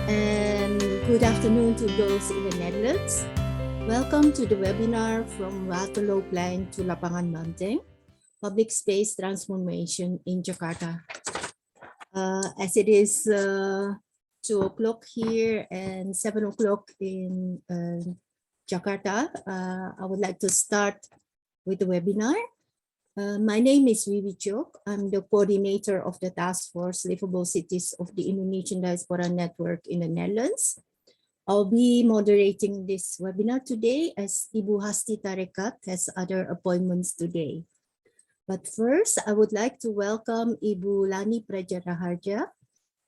and good afternoon to those in the Netherlands. Welcome to the webinar from Waterlooplein to Lapangan Banteng, Public Space Transformation in Jakarta. As it is 2 o'clock here and 7 o'clock in Jakarta, I would like to start with the webinar. My name is Liveablecities. I'm the coordinator of the Task Force Livable Cities of the Indonesian Diaspora Network in the Netherlands. I'll be moderating this webinar today as Ibu Hasti Tarekat has other appointments today. But first, I would like to welcome Ibu Lani Praja Rahardja,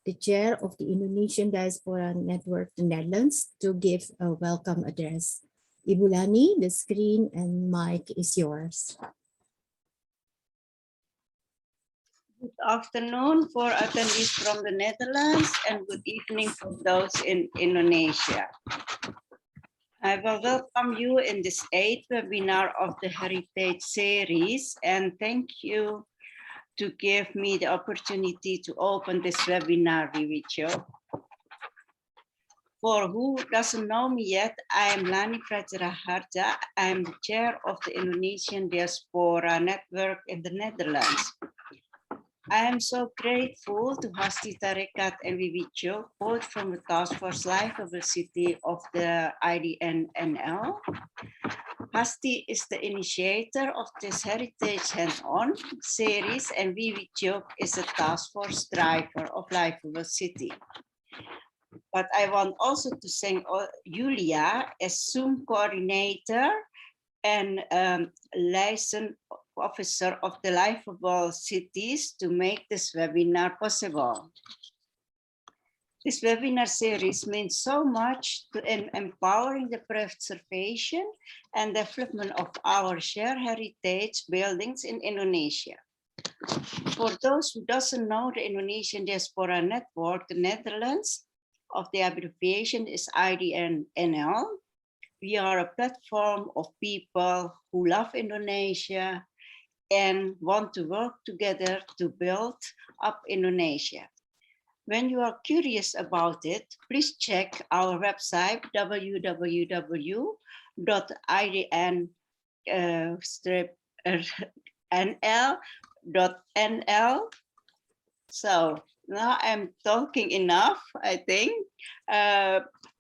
the chair of the Indonesian Diaspora Network, the Netherlands, to give a welcome address. Ibu Lani, the screen and mic is yours. Good afternoon for attendees from the Netherlands and good evening for those in Indonesia. I will welcome you in this 8th webinar of the Heritage Series and thank you to give me the opportunity to open this webinar with you. For who doesn't know me yet, I am Lani Praja Rahardja. I am the chair of the Indonesian Diaspora Network in the Netherlands. I am so grateful to Hasti Tarekat and Liveablecities, both from the Task Force Liveablecities of the IDN-NL. Hasti is the initiator of this Heritage Hands-On series and Liveablecities is a Task Force driver of Liveablecities. But I want also to thank Julia as Zoom coordinator and liaison officer of the Liveablecities to make this webinar possible. This webinar series means so much to empowering the preservation and development of our shared heritage buildings in Indonesia. For those who doesn't know the Indonesian Diaspora Network, the Netherlands, of the abbreviation is IDN-NL. We are a platform of people who love Indonesia and want to work together to build up Indonesia. When you are curious about it, please check our website www.idn-nl.nl. So now I'm talking enough, I think.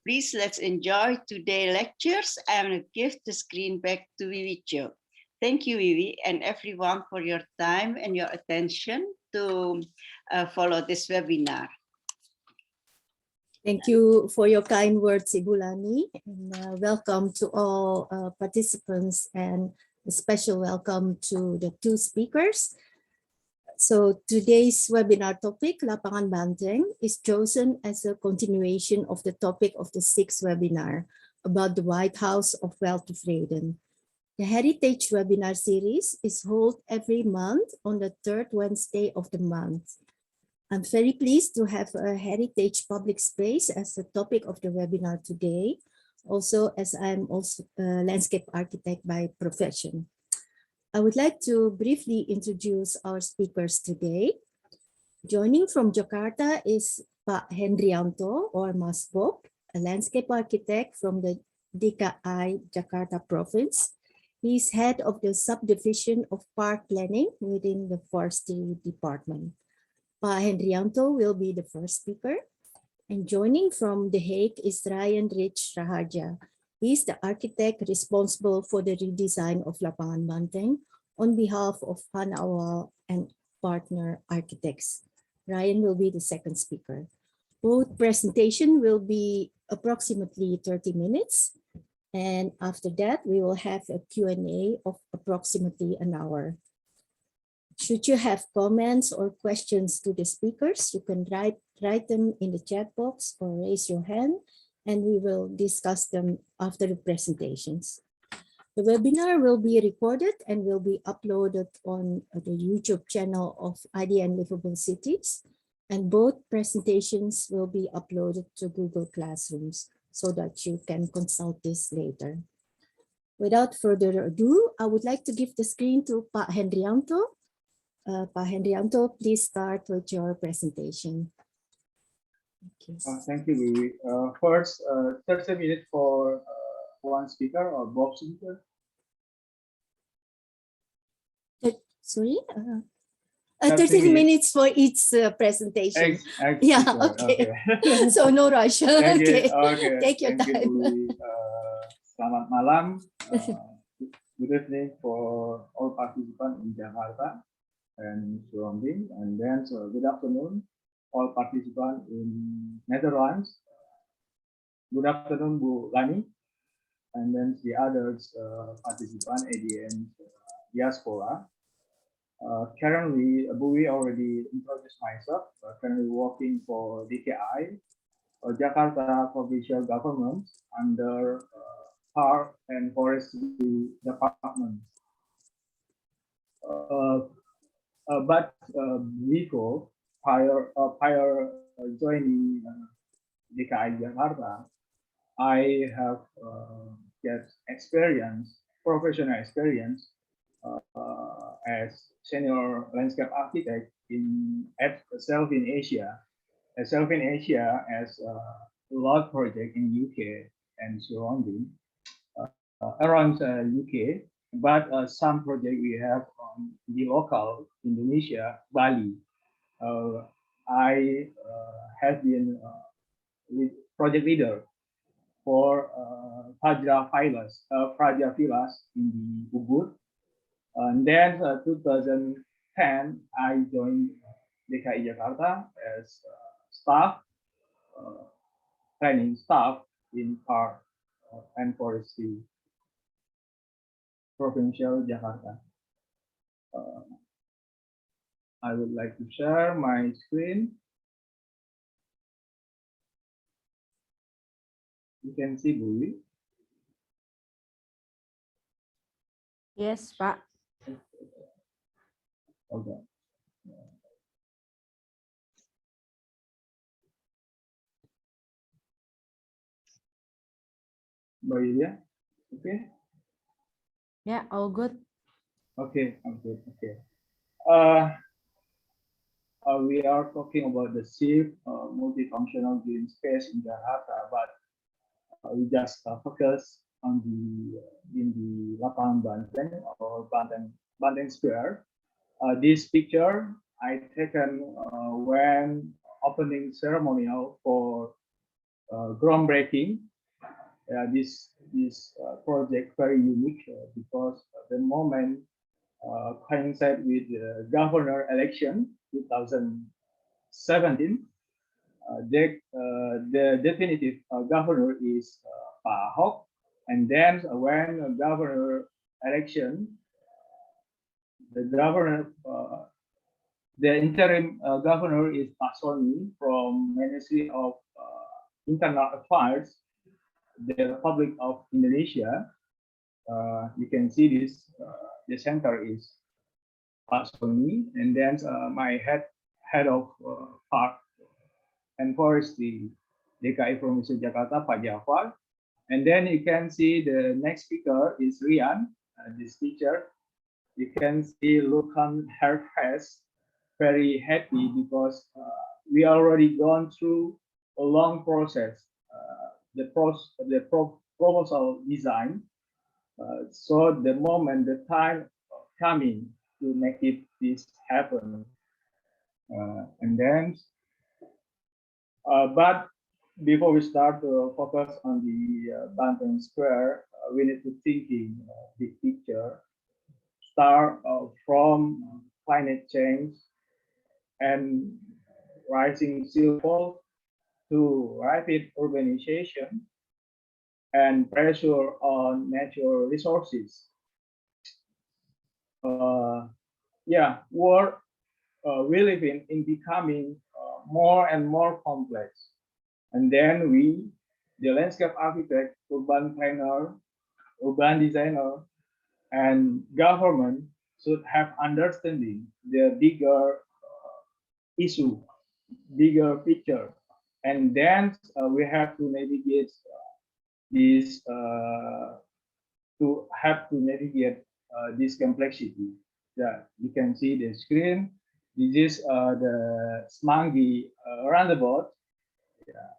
Please let's enjoy today's lectures and give the screen back to Liveablecities. Thank you, Vivi, and everyone for your time and your attention to follow this webinar. Thank you for your kind words, Ibu Lani, and welcome to all participants and a special welcome to the 2 speakers. So today's webinar topic, Lapangan Banteng, is chosen as a continuation of the topic of the 6th webinar about the White House of Weltevreden. The Heritage webinar series is held every month on the 3rd Wednesday of the month. I'm very pleased to have a heritage public space as the topic of the webinar today, also as I'm also a landscape architect by profession. I would like to briefly introduce our speakers today. Joining from Jakarta is Pak Hendrianto or Mas Bob, a landscape architect from the DKI Jakarta province. He is head of the subdivision of park planning within the Forestry Department. Pak Hendrianto will be the first speaker. And joining from The Hague is Rahardja. He is the architect responsible for the redesign of Lapangan Banteng on behalf of Han Awal and Partner Architects. Ryan will be the second speaker. Both presentation will be approximately 30 minutes. And after that, we will have a Q&A of approximately an hour. Should you have comments or questions to the speakers, you can write them in the chat box or raise your hand, and we will discuss them after the presentations. The webinar will be recorded and will be uploaded on the YouTube channel of IDN Liveablecities, and both presentations will be uploaded to Google Classrooms so that you can consult this later. Without further ado, I would like to give the screen to Pak Hendrianto. Pak Hendrianto, please start with your presentation. Okay. Thank you, Vivi. First, 30 minutes for one speaker or both speakers. Sorry? 30 30 minutes for each presentation. Yeah, okay. So no rush. Thank you. Okay. Okay. Take your Thank time. you, Vivi. Selamat malam. Good evening for all participants in Jakarta and surrounding, and then good afternoon all participants in Netherlands. Good afternoon, Bu Lani, and then the others participant ADN diaspora. Currently, Bui already introduced myself. Currently working for DKI, Jakarta Provincial Government under Parks and Forestry Department. But before, prior joining DKI Jakarta, I have get experience, professional experience as senior landscape architect at Southern Asia. Southern Asia as a lot project in UK and surrounding around UK, but some project we have on the local Indonesia, Bali. I have been project leader for Fragile Villas in the Ubud. And then 2010, I joined DKI Jakarta as staff, training staff in Parks and Forestry Provincial Jakarta. I would like to share my screen. You can see Bui. Yes, Pak. Okay. Mbak Yulia, okay? Yeah, all good. Okay, okay, okay. We are talking about the safe multifunctional green space in Jakarta, but we just focus on the in the Lapangan Banteng or Banteng Square. This picture I taken when opening ceremonial for groundbreaking. This project very unique because the moment coincide with the governor election 2017. The definitive governor is Pak Ahok, and then when governor election, the interim governor is Pak Soni from Ministry of Internal Affairs, the Republic of Indonesia. You can see this. The center is Pak Soni, and then my head of Park and Forestry DKI Provincial Jakarta, Pak Jafar. And then you can see the next speaker is Rian, this teacher. You can see look on her face, very happy because we already gone through a long process. The proposal design. So the moment, the time coming to make this happen. And then, but before we start to focus on the Banteng Square, we need to thinking big picture. Start from climate change and rising sea level to rapid urbanization and pressure on natural resources. Yeah, world we live in becoming more and more complex. And then we, the landscape architect, urban planner, urban designer, and government should have understanding the bigger issue, bigger picture. And then we have to navigate this this complexity. Yeah, you can see the screen. This is the Semanggi roundabout. Yeah.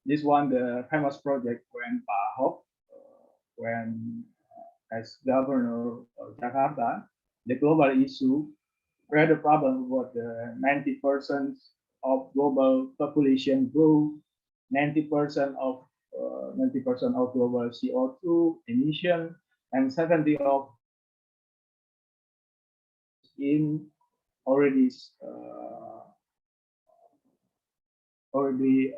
This one, the famous project when Pak Ahok, when as governor of Jakarta, the global issue, we had a problem with the 90% of global population grew, 90% of 90% of global CO2 emission, and 70 of in already already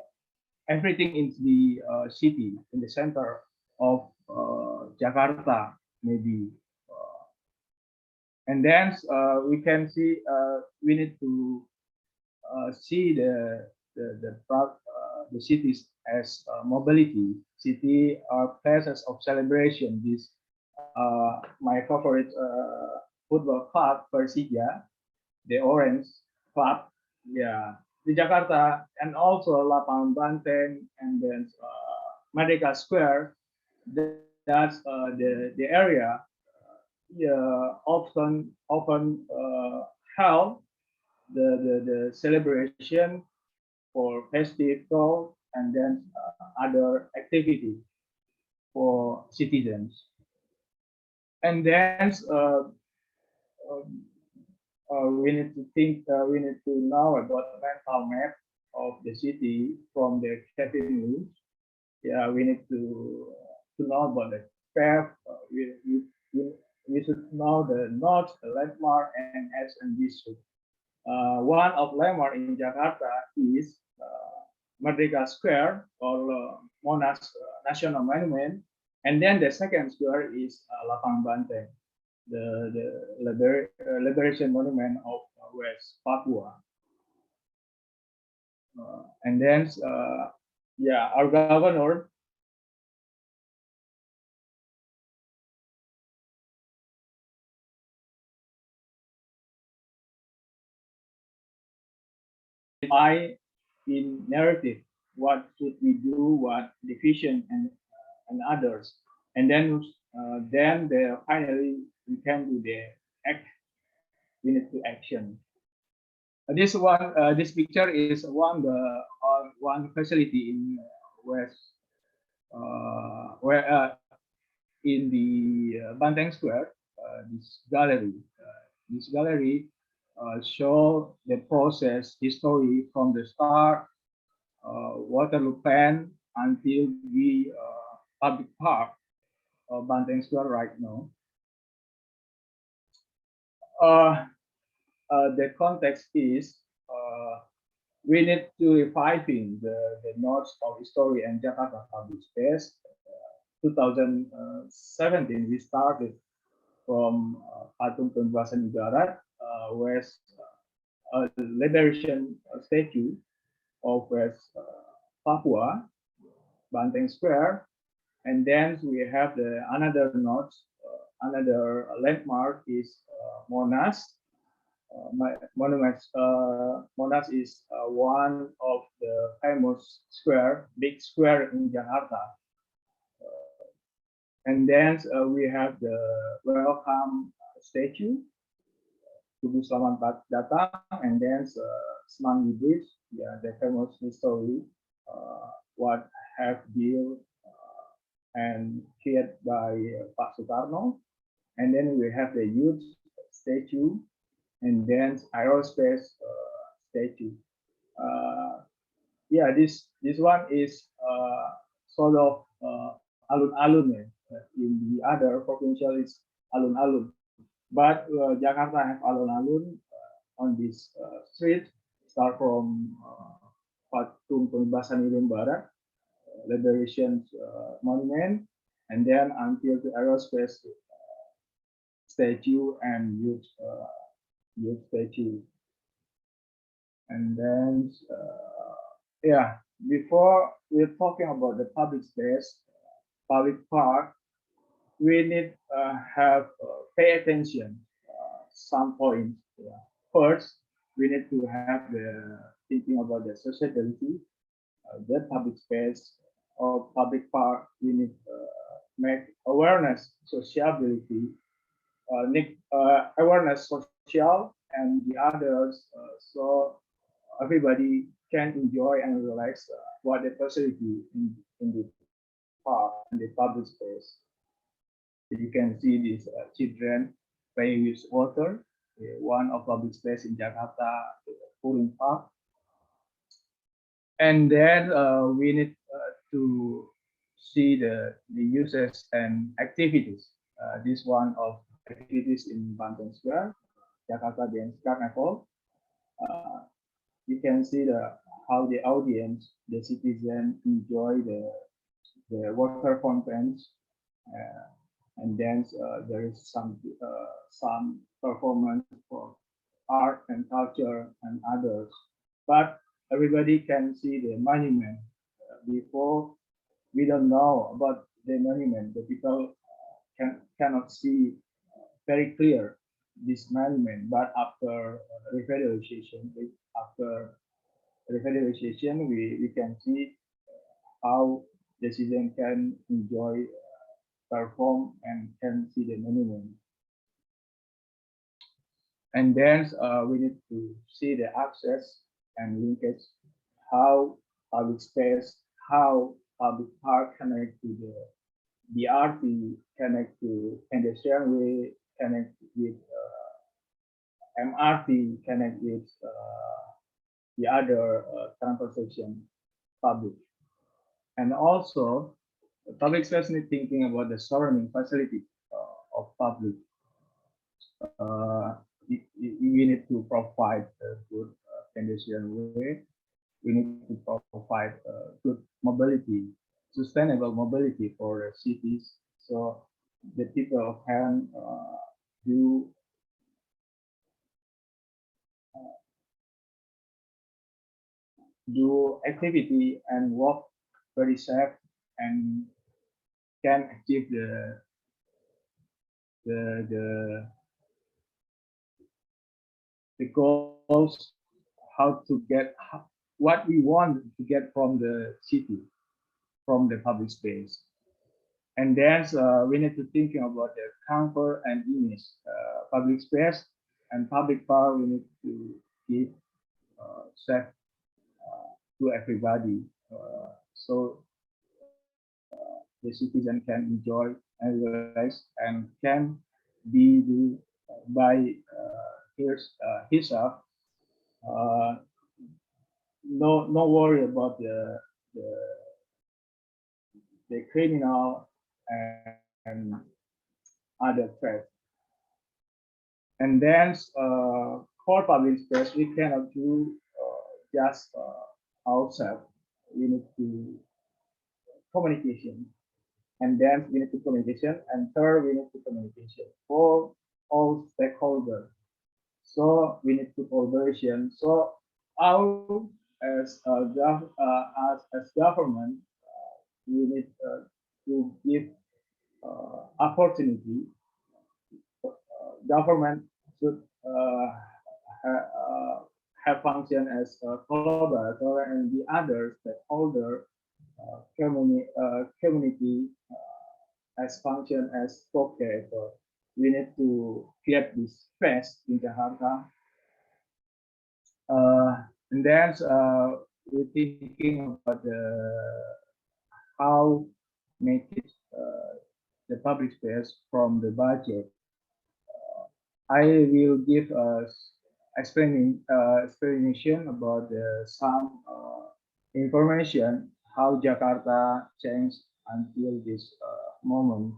everything in the city in the center of Jakarta maybe. And then we can see we need to see the cities as mobility. City are places of celebration. This my favorite football club, Persija, the Orange Club, yeah, the Jakarta, and also Lapangan Banteng, and then Merdeka Square. That's the area often held the celebration for festival and then other activity for citizens. And then we need to think, we need to know about mental map of the city from the category. Yeah, we need to know about the path. We should know the north, the landmark, and S and B. One of landmark in Jakarta is Merdeka Square or Monas National Monument, and then the second square is Lapangan Banteng, the Liberation Monument of West Papua. And then, yeah, our governor in narrative, what should we do, what division and others, and then finally we can do the act. We need to action. This one, this picture is one facility in West, where in the Banteng Square, this gallery. This gallery show the process history from the start, Waterlooplein until the public park of Banteng Square right now. The context is we need to reviving the notes of history and Jakarta public space. 2017 we started from Patung Pembebasan Ibarat, West Liberation Statue of West Papua, Banteng Square, and then we have the another node, another landmark is Monas. Monas is one of the famous square, big square in Jakarta. And then we have the welcome statue, Tugu Selamat Datang, and then Semanggi Bridge, yeah, the famous history, what have built and created by Pak Soekarno. And then we have the youth statue, and then aerospace statue. Yeah, this one is sort of alun-alun. In the other provincial is alun-alun, but Jakarta have alun-alun on this street. Start from Patung Pembebasan Irian Barat, Liberation Monument, and then until the aerospace statue and youth statue. And then, yeah, before we're talking about the public space, public park, we need have pay attention some points. Yeah. First, we need to have the thinking about the sociability, the public space or public park. We need make awareness, sociability, awareness social, and the others so everybody can enjoy and relax water facility in the park and the public space. You can see these children playing with water. One of public space in Jakarta, Puring Park. And then we need to see the uses and activities. This one of activities in Banteng Square, Jakarta Dance Carnival. You can see how the audience, the citizen, enjoy the water fountains, and then there is some performance for art and culture and others. But everybody can see the monument. Before, we don't know about the monument. The people cannot see very clear this monument. But after revitalization, we can see how the citizen can enjoy, perform, and can see the monument. And then we need to see the access and linkage, how public space, how public park connect to the BRT, connect to pedestrian way, connect with MRT, connect with the other transportation public. And also, the public space need thinking about the surrounding facility of public. We need to provide a good pedestrian way. We need to provide good mobility, sustainable mobility for the cities. So the people can do activity and walk very safe and can achieve the goals, how to get what we want to get from the city, from the public space. And then we need to think about the comfort and image. Public space and public park, we need to give safe to everybody, so the citizen can enjoy and relax and can be do by himself. No worry about the criminal and other threats. And then for public space, we cannot do just ourselves. We need to communication, and then we need to communication, and third we need to communication for all stakeholders. So we need to collaboration. So our as government, we need to give opportunity. Government should have function as a collaborator, and the other stakeholder community as function as co-creator. We need to create this space in Jakarta, and then we're thinking about how make it the public space from the budget. I will give us explanation about some information how Jakarta changed until this moment.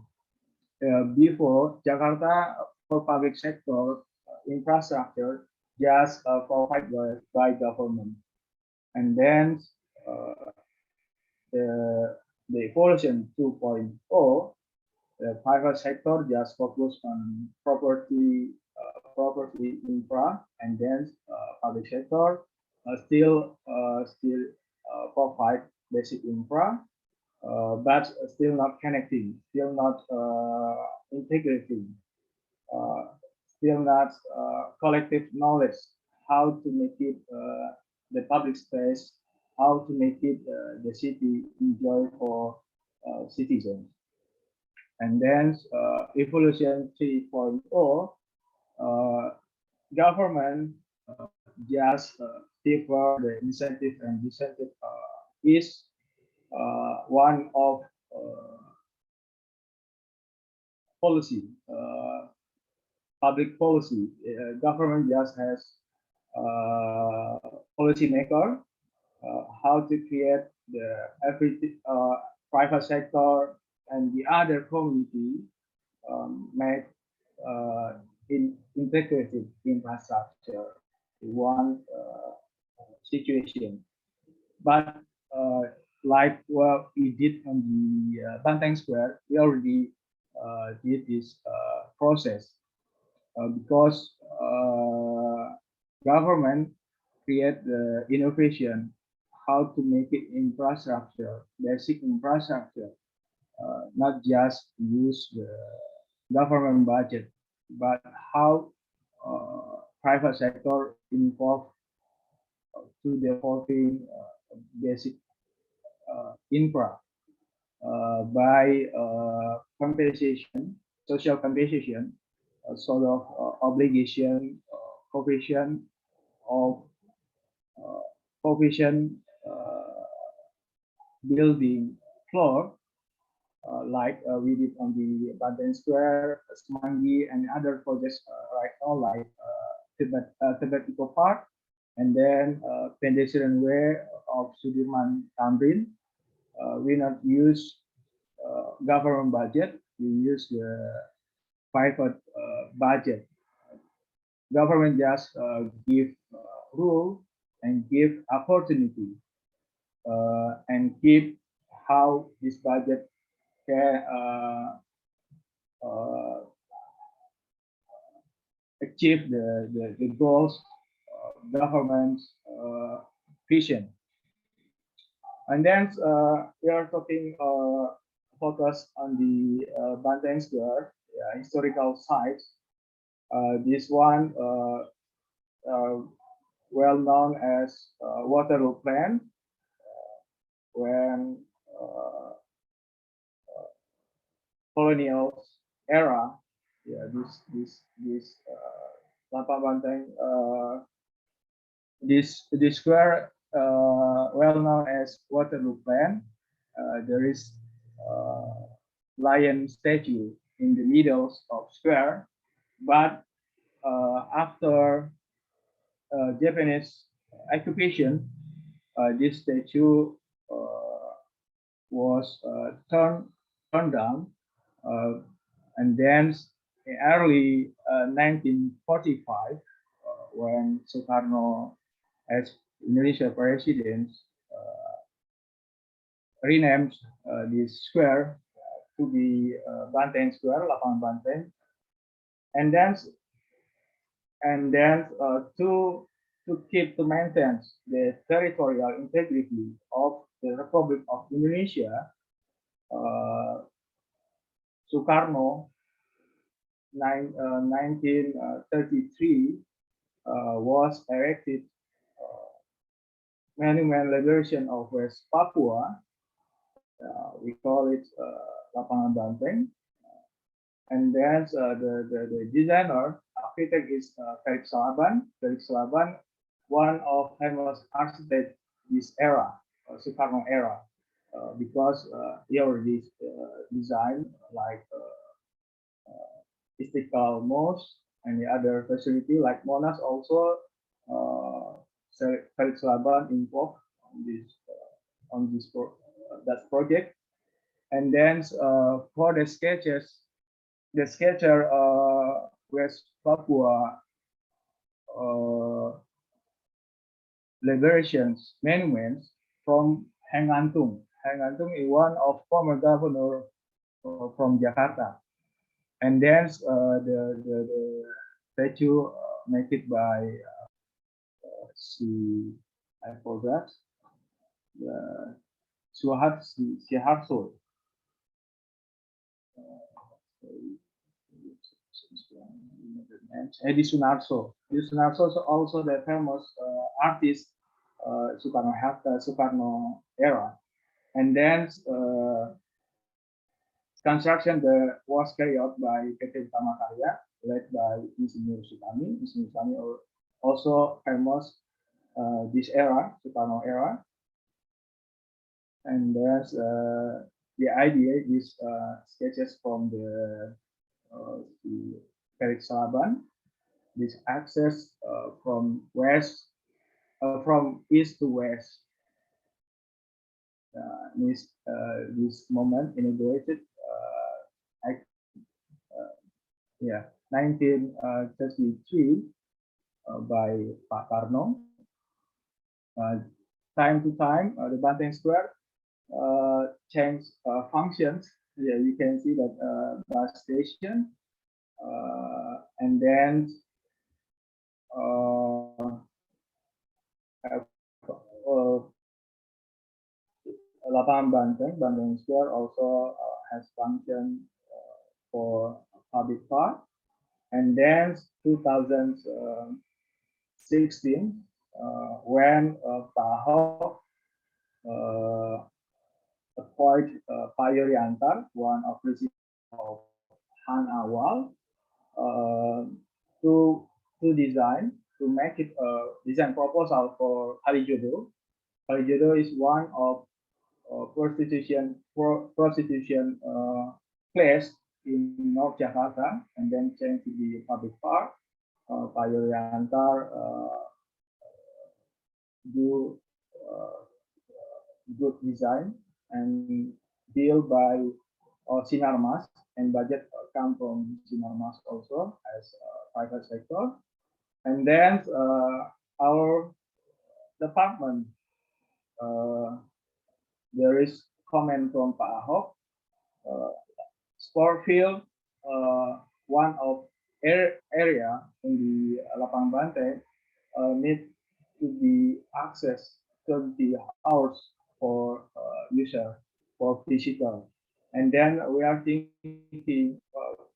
Before, Jakarta for public sector infrastructure just provided by government, and then the evolution 2.0, the private sector just focus on property infra, and then public sector still provide basic infra, but still not connecting, still not integrating, still not collective knowledge how to make it the public space, how to make it the city enjoy for citizens. And then evolution 3.0, government just favor the incentive and disincentive is one of policy, public policy. Government just has policy maker how to create the private sector and the other community make integrated infrastructure one situation. But like what we did on the Banteng Square, we already did this process because government create the innovation how to make it infrastructure, basic infrastructure, not just use the government budget, but how private sector involved to developing basic infra by compensation, social compensation, sort of obligation, provision of provision building floor, like we did on the Banteng Square, Semanggi, and other projects right now, like Tibet Eco Park, and then pedestrian way of Sudirman Tamrin. We not use government budget, we use the private budget. Government just give rule and give opportunity and keep how this budget can achieve the goals government's vision. And then we are talking focus on the Banteng Square historical sites. This one well known as Waterlooplein, when colonial era, this Lapangan Banteng, this square well known as Waterlooplein. There is lion statue in the middle of square, but after Japanese occupation, this statue was turned down, and then in early 1945, when Soekarno, as Indonesia president, renamed this square to be Banteng Square, Lapangan Banteng, and then to maintain the territorial integrity of the Republic of Indonesia, Soekarno, 1933, was erected monument liberation of West Papua. We call it Lapangan Banteng. And then the designer, architect is Felix Salaban. Felix Salaban, one of famous architects this era, Soekarno era, because he already designed like Istiqlal Mosque and the other facility like Monas also. Felix Salaban involved on this that project. And then for the sketches, the sketcher West Papua liberations monuments from Hendrianto. Hendrianto is one of former governor from Jakarta, and then the statue made it by I forgot Suharto. Edi Sunarso. Edi Sunarso is also the famous artist Soekarno era. And then construction was carried out by PT Utama Karya, led by Insinyur Sutami. Insinyur Sutami also famous this era, Soekarno era. And there's the idea is sketches from the Perik Salaban. This access from east to west. This moment inaugurated, yeah, 1933 by Pak Karno. Time to time, the Banteng Square change functions. Yeah, you can see that bus station, and then Lapangan Banteng, Banteng Square also has function for public park. And then 2016, when Pak Ahok appointed Pak Hendrianto, one of the of Han Awal, to design, to make it a design proposal for Kalijodo. Kalijodo is one of prostitution place in North Jakarta, and then changed to be public park. Pak Hendrianto do good design and deal by Sinarmas, and budget come from Sinarmas also as private sector. And then our department, there is comment from Pak Ahok, sport field, one of area in the Lapangan Banteng need to be access 20 hours for user, for visitor. And then we are thinking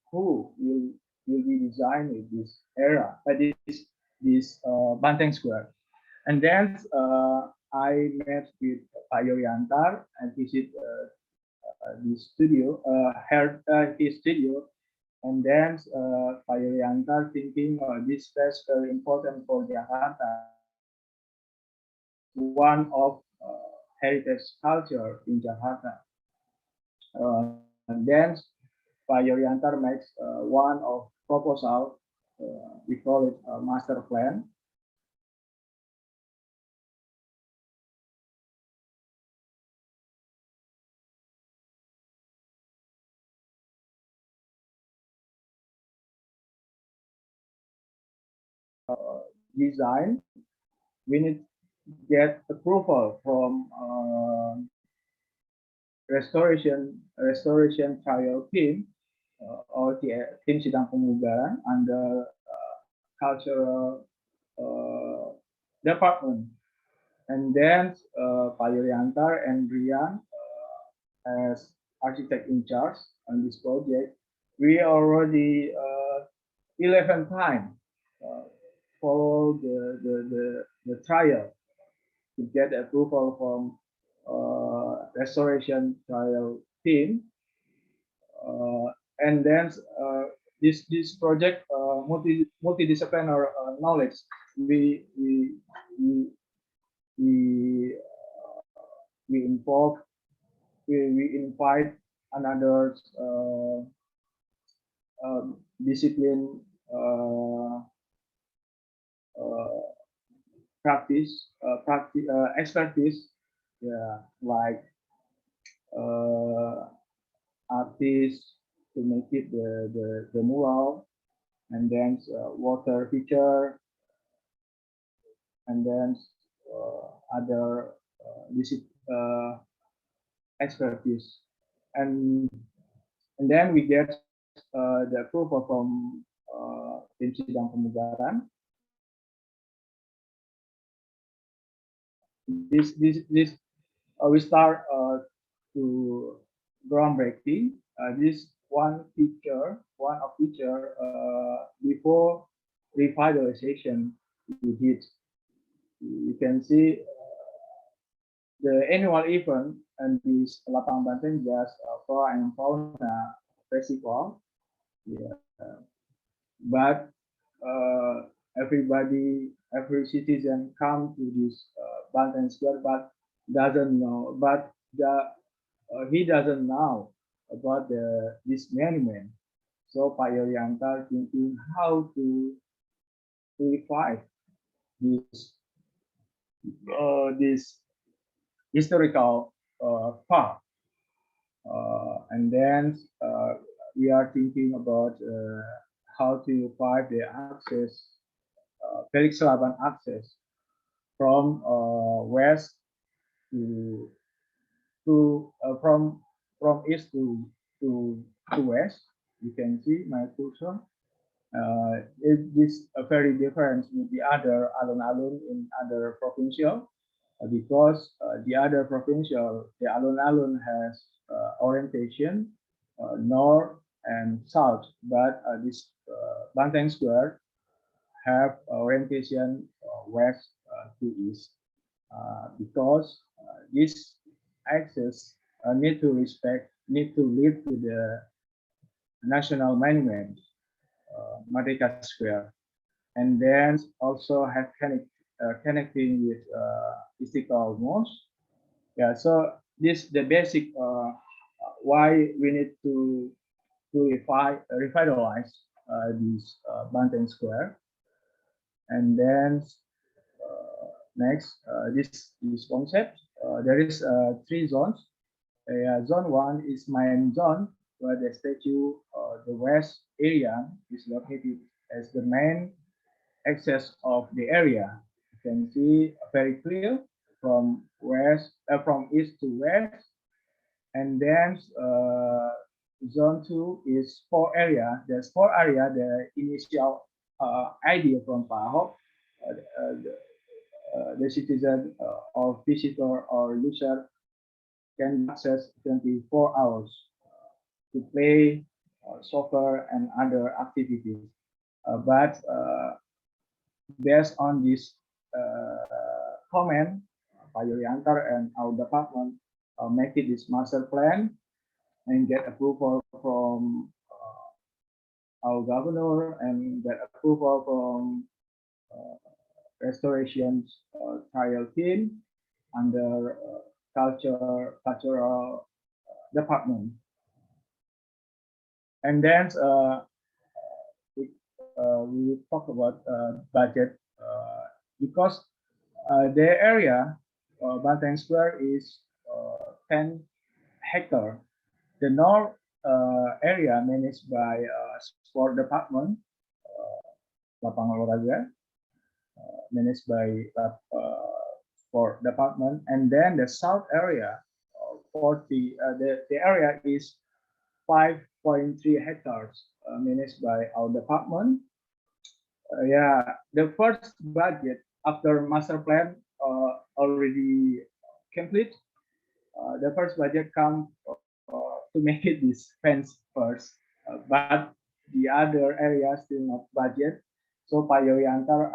who will be designing this area, this Banteng Square. And then I met with Pak Hendrianto and visit the studio, his studio. And then Pak Hendrianto thinking this space very important for Jakarta, one of heritage culture in Jakarta. And then Pak Hendrianto makes one of proposal, we call it a master plan. Design, we need to get approval from restoration trial team or tim sidang pemugaran under cultural department. And then Pak Hendrianto and Rian as architect in charge on this project. We already 11 times follow the trial to get approval from restoration trial team, and then this project multidisciplinary knowledge. We involve, we invite another discipline expertise, yeah, like artists to make it the mural, and then water feature, and then other expertise, and then we get the approval from tim sidang pemugaran. We start to groundbreaking. This one feature before revitalization we did. You can see the annual event and this Lapangan Banteng just flora and fauna festival. Yeah, but every citizen come to this Banteng Square, but doesn't know. But he doesn't know about this monument. So Pak Yorianta thinking how to revive this historical park. And then we are thinking about how to revive the access, Felix Laban access from west to from east to west. You can see my cursor. It is very different with the other alun-alun in other provincial because the other provincial, the alun-alun has orientation north and south, but this Banteng Square have orientation west to east because this access need to lead to the national monument, Merdeka Square, and then also have connecting with Istiqlal Mosque. Yeah, so this the basic why we need to revitalize this Banteng Square, and then next this concept. There is three zones. Zone 1 is main zone where the statue, the west area is located as the main access of the area. You can see very clear from from east to west, and then zone 2 is sport area. The sport area, the initial idea from PAHOK, the citizen or visitor or user can access 24 hours to play soccer and other activities. But based on this comment, Pak Yoriantar and our department make it this master plan and get approval from our governor and get approval from restoration trial team under cultural department. And then we talk about budget because the area Banteng Square is 10 hectare. The north area managed by sport department, Lapangan Banteng, managed by sport department, and then the south area, 40. The area is 5.3 hectares managed by our department. Yeah, the first budget after master plan already complete. The first budget come to make it this fence first, but the other areas still not budget. So Pak Yoyantar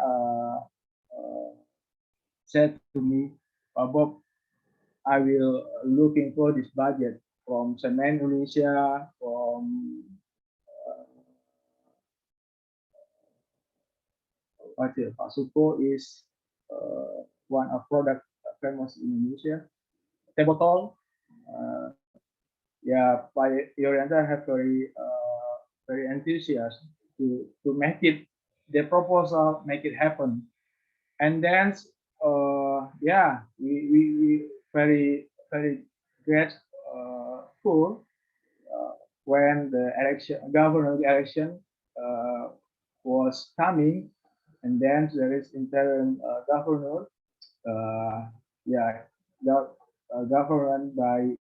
said to me, Bob, I will looking for this budget from Semen Indonesia, from Pak Suko is one of product famous in Indonesia. Teh botol, yeah, Pak Yorianta have very enthusiastic to make it the proposal, make it happen, and then yeah, we very grateful when the governor election was coming, and then there is interim governor, yeah, governed by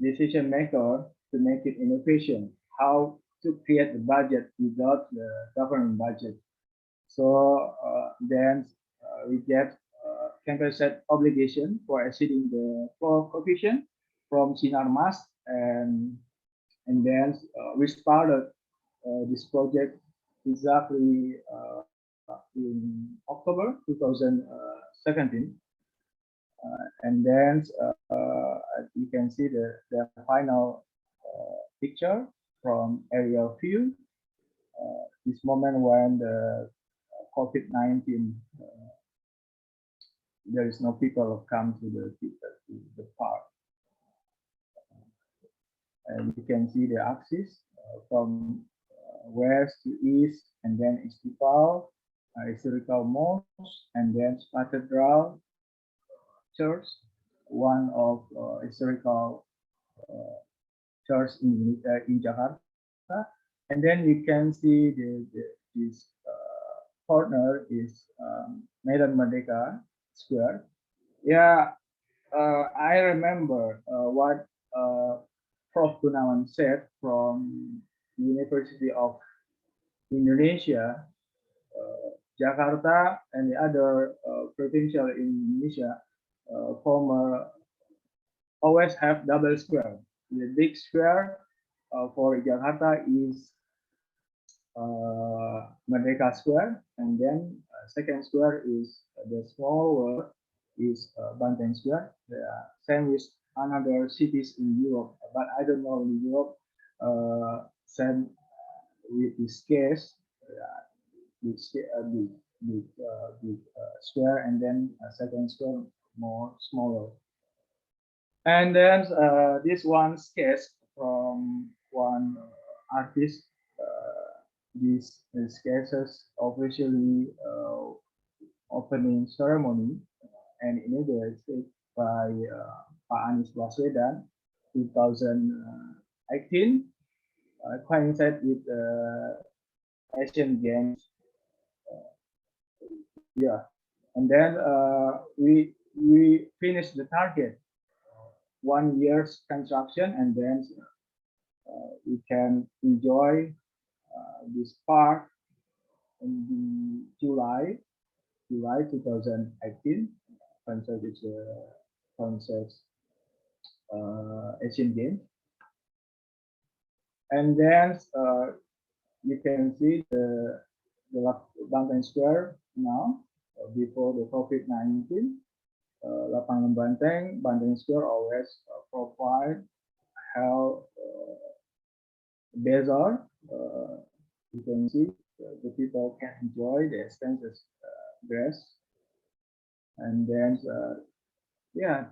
decision maker to make it innovation, how to create the budget without the government budget. So then we get compensate obligation for exceeding the floor coefficient from Sinarmas, and then we started this project exactly in October 2017, and then you can see the final picture from aerial view. This moment when the COVID-19 there is no people who come to the park. And you can see the axis from west to east, and then Istiqlal, historical mosque, and then Cathedral Church, one of historical church in Jakarta. And then you can see this corner is Medan Merdeka Square. Yeah, I remember what Prof. Gunawan said from University of Indonesia, Jakarta, and the other provincial in Indonesia always have double square. The big square for Jakarta is Merdeka Square, and then second square is the smaller is Banteng Square. They are same with another cities in Europe, but I don't know in Europe same with this case. Big square, and then a second square more smaller. And then this one sketch from one artist. These sketches officially opening ceremony and inaugurated by Pak Anies Baswedan 2018, coincided with Asian Games. Yeah, and then we finished the target, 1 year's construction, and then we can enjoy this park in July 2018. Concert is concert Asian Games, and then you can see the Banteng Square now before the COVID-19. Lapangan Banteng Square always provide health bazaar. You can see the people can enjoy the expenses dress, and then yeah,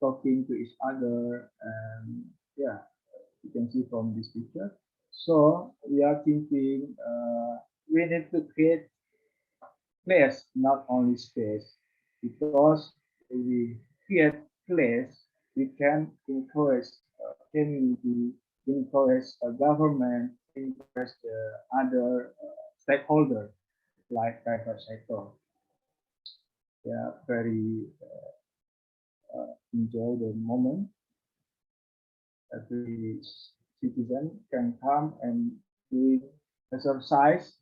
talking to each other, and yeah, you can see from this picture. So we are thinking we need to create place, not only space, because if we create place, we can encourage community, encourage government, encourage the other stakeholders like private sector. Yeah, very enjoy the moment. Every citizen can come and do exercise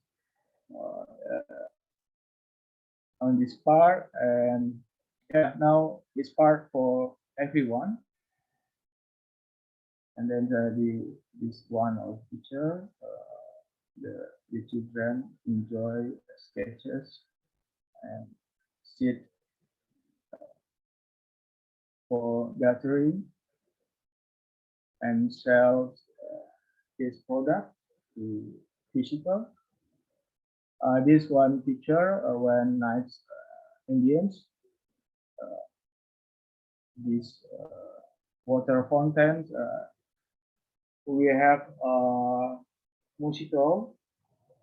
on this part, and yeah, now it's part for everyone. And then this one of picture, the children enjoy sketches and sit for gathering and sell his product to visitors. This one picture when nights Indians, these water fountains. We have musical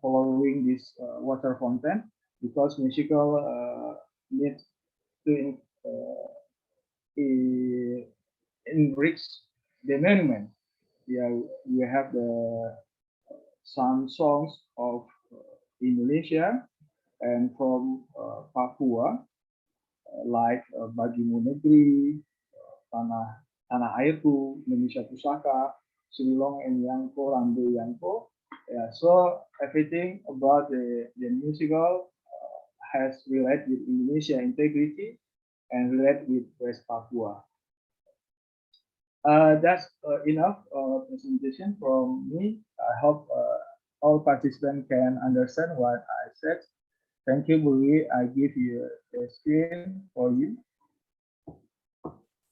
following this water fountain, because musical needs to enrich the monument. Yeah, we have some songs of Indonesia and from Papua, like Bagimu Negeri, Tanah Airku, Indonesia Pusaka, Silong and Yangko, Lambe Yangko. Yeah, so everything about the musical has related with Indonesia integrity and related with West Papua. That's enough presentation from me. I hope all participants can understand what I said. Thank you, Buri. I give you the screen for you.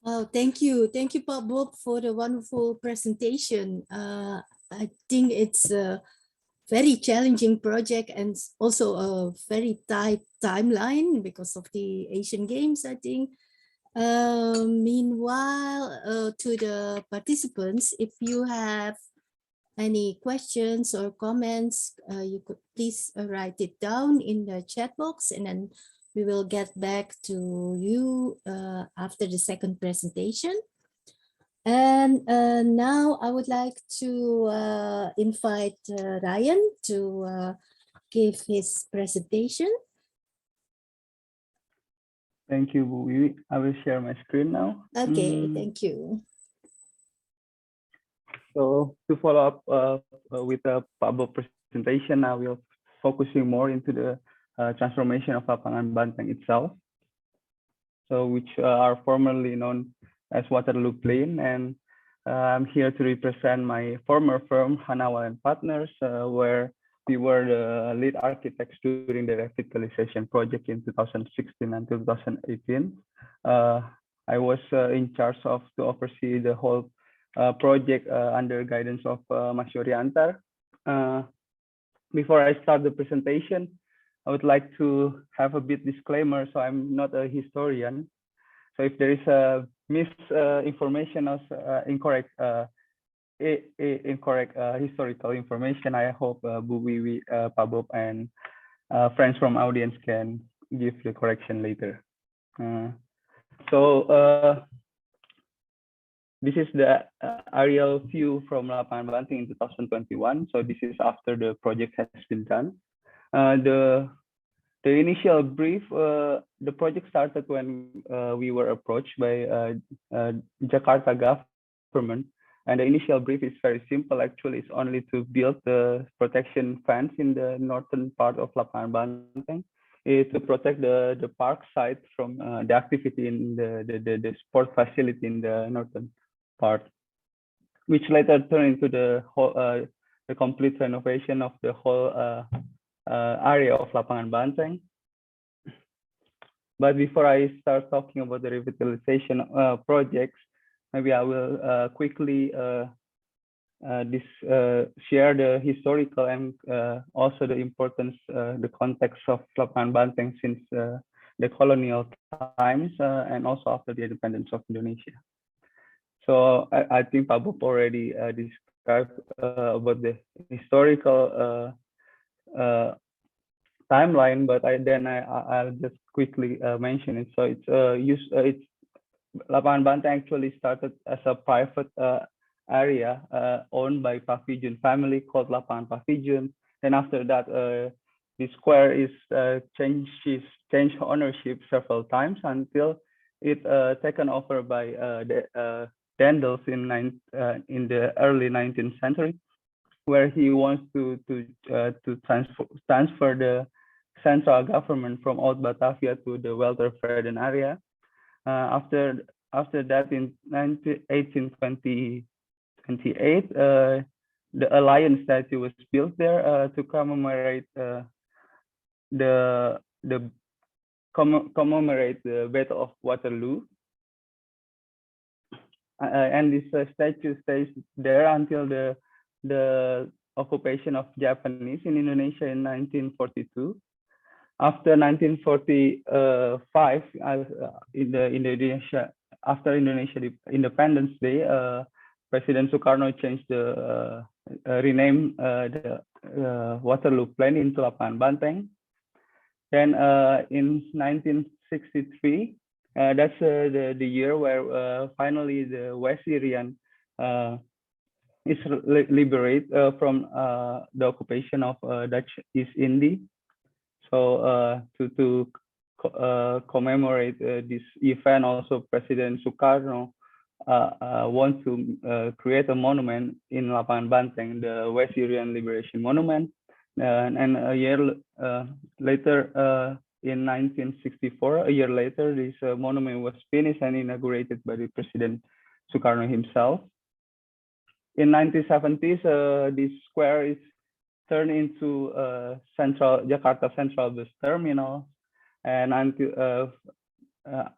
Oh, thank you, Pak Bob, for the wonderful presentation. I think it's very challenging project and also a very tight timeline because of the Asian Games, I think. Meanwhile, to the participants, if you have any questions or comments, you could please write it down in the chat box, and then we will get back to you after the second presentation. And now I would like to invite Ryan to give his presentation. Thank you, Bu Wiwi. I will share my screen now. Okay, thank you. So to follow up with the Pablo presentation, I will focusing more into the transformation of Lapangan Banteng itself. So which are formerly known as Waterlooplein, and I'm here to represent my former firm, Han Awal Partners, where we were the lead architects during the revitalization project in 2016 and 2018. I was in charge of to oversee the whole project under guidance of Mas Hendrianto. Before I start the presentation, I would like to have a bit disclaimer. So I'm not a historian. So if there is a misinformation or incorrect historical information, I hope Bu Wiwi, Pablo, and friends from audience can give the correction later. This is the aerial view from Lapangan Banteng in 2021. So this is after the project has been done. The initial brief, the project started when we were approached by Jakarta government, and the initial brief is very simple. Actually, it's only to build the protection fence in the northern part of Lapangan Banteng, to protect the park site from the activity in the sport facility in the northern part, which later turned into the whole the complete renovation of the whole area of Lapangan Banteng. But before I start talking about the revitalization projects, maybe I will quickly share the historical and also the importance, the context of Lapangan Banteng since the colonial times and also after the independence of Indonesia. So I think Pablo already described about the historical timeline, but I'll just quickly mention it. So it's Lapangan Banteng actually started as a private area owned by Pavilion family called Lapangan Pavilion. Then after that, the square is changed ownership several times until it taken over by the Dendels in the early 19th century, where he wants to transfer the central government from Old Batavia to the Weltevreden area. After that, in 1828, the Alliance statue was built there to commemorate the Battle of Waterloo. And this statue stays there until the occupation of Japanese in Indonesia in 1942. After 1945, after Indonesia Independence Day, President Sukarno changed renamed the Waterlooplein into Lapangan Banteng. Then in 1963, that's the year where finally the West Irian is liberated from the occupation of Dutch East Indies. So to commemorate this event, also President Sukarno wants to create a monument in Lapangan Banteng, the West Irian Liberation Monument. And a year later, in 1964, a year later, this monument was finished and inaugurated by the President Sukarno himself. In 1970s, this square is turned into Jakarta Central Bus Terminal, and until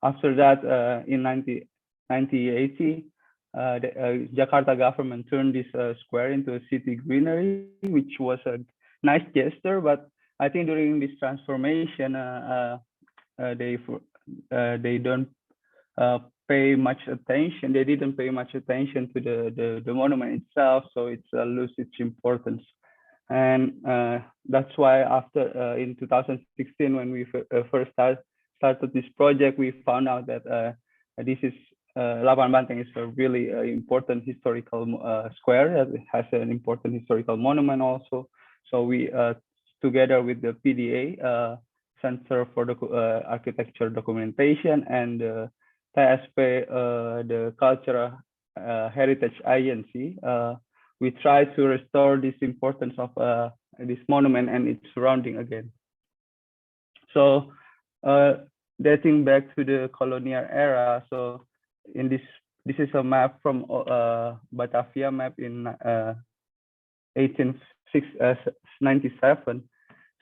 after that, in 1980, the Jakarta government turned this square into a city greenery, which was nice gesture, but I think during this transformation, they don't pay much attention. They didn't pay much attention to the monument itself, so it's lose its importance. And that's why after in 2016, when we first started this project, we found out that this is Lapangan Banteng is a really important historical square. It has an important historical monument also. So we together with the PDA, Center for Architecture Documentation, and TSP, the Cultural Heritage Agency, we try to restore this importance of this monument and its surrounding again. So dating back to the colonial era, so in this is a map from Batavia map in 1897.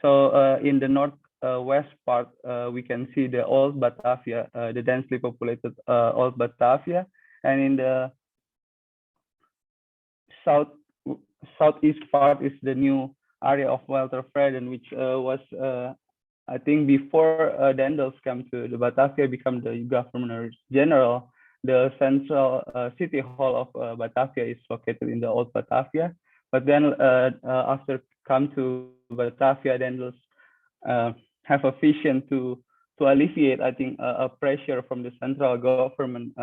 So in the northwest part, we can see the old Batavia, the densely populated old Batavia, and in the southeast part is the new area of Weltevreden, which was I think before Dendels came to the Batavia, become the Governor General. The central city hall of Batavia is located in the old Batavia, but then after come to Batavia, Dendels have a vision to alleviate, I think, a pressure from the central government,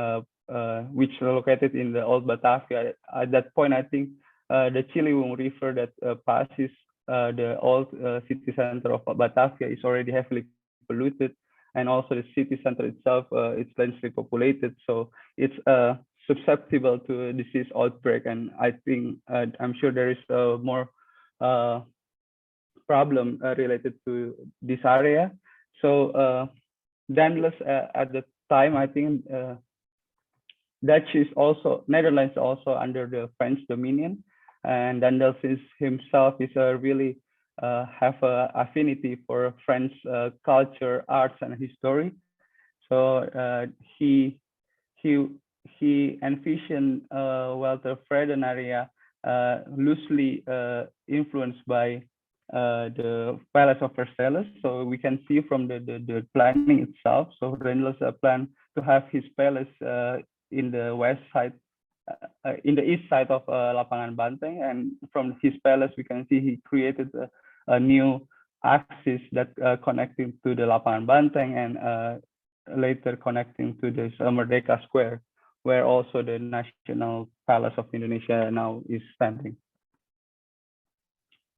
which are located in the old Batavia. At that point, I think the Ciliwung River that passes the old city center of Batavia is already heavily polluted, and also the city center itself, it's densely populated, so it's susceptible to a disease outbreak. And I think I'm sure there is more problem related to this area. So Netherlands at the time, I think Netherlands also under the French dominion, and Dendels himself is really have an affinity for French culture, arts, and history. So he envisioned Weltevreden area loosely influenced by the Palace of Versailles. So we can see from the planning itself. So Dendels planned to have his palace in the west side, in the east side of Lapangan Banteng, and from his palace we can see he created a new axis that connecting to the Lapangan Banteng, and later connecting to the Merdeka Square, where also the National Palace of Indonesia now is standing.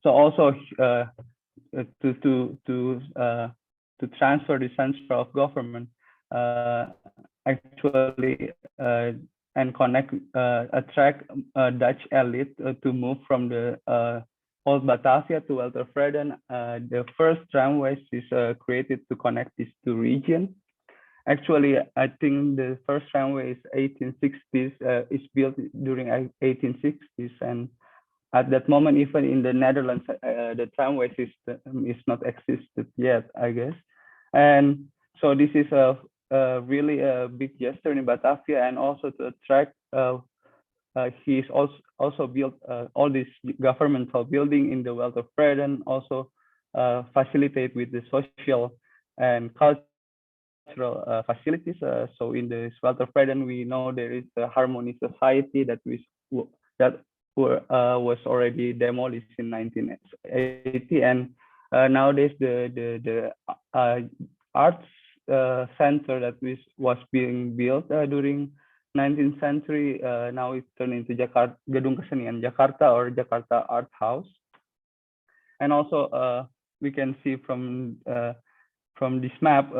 So also to transfer the center of government, actually and attract Dutch elite to move from the old Batavia to Weltevreden. The first tramways is created to connect these two regions. Actually, I think the first tramway is 1860s, is built during 1860s, and at that moment, even in the Netherlands, the tramway system is not existed yet, I guess. And so this is a really a big gesture in Batavia, and also to attract. He's also built all these governmental building in the Weltevreden, also facilitate with the social and cultural facilities. So in the Weltevreden, we know there is a Harmony Society that was already demolished in 1980, and nowadays the arts center that was being built during 19th century, now it's turned into Jakarta Gedung Kesenian Jakarta, or Jakarta Art House. And also we can see from this map,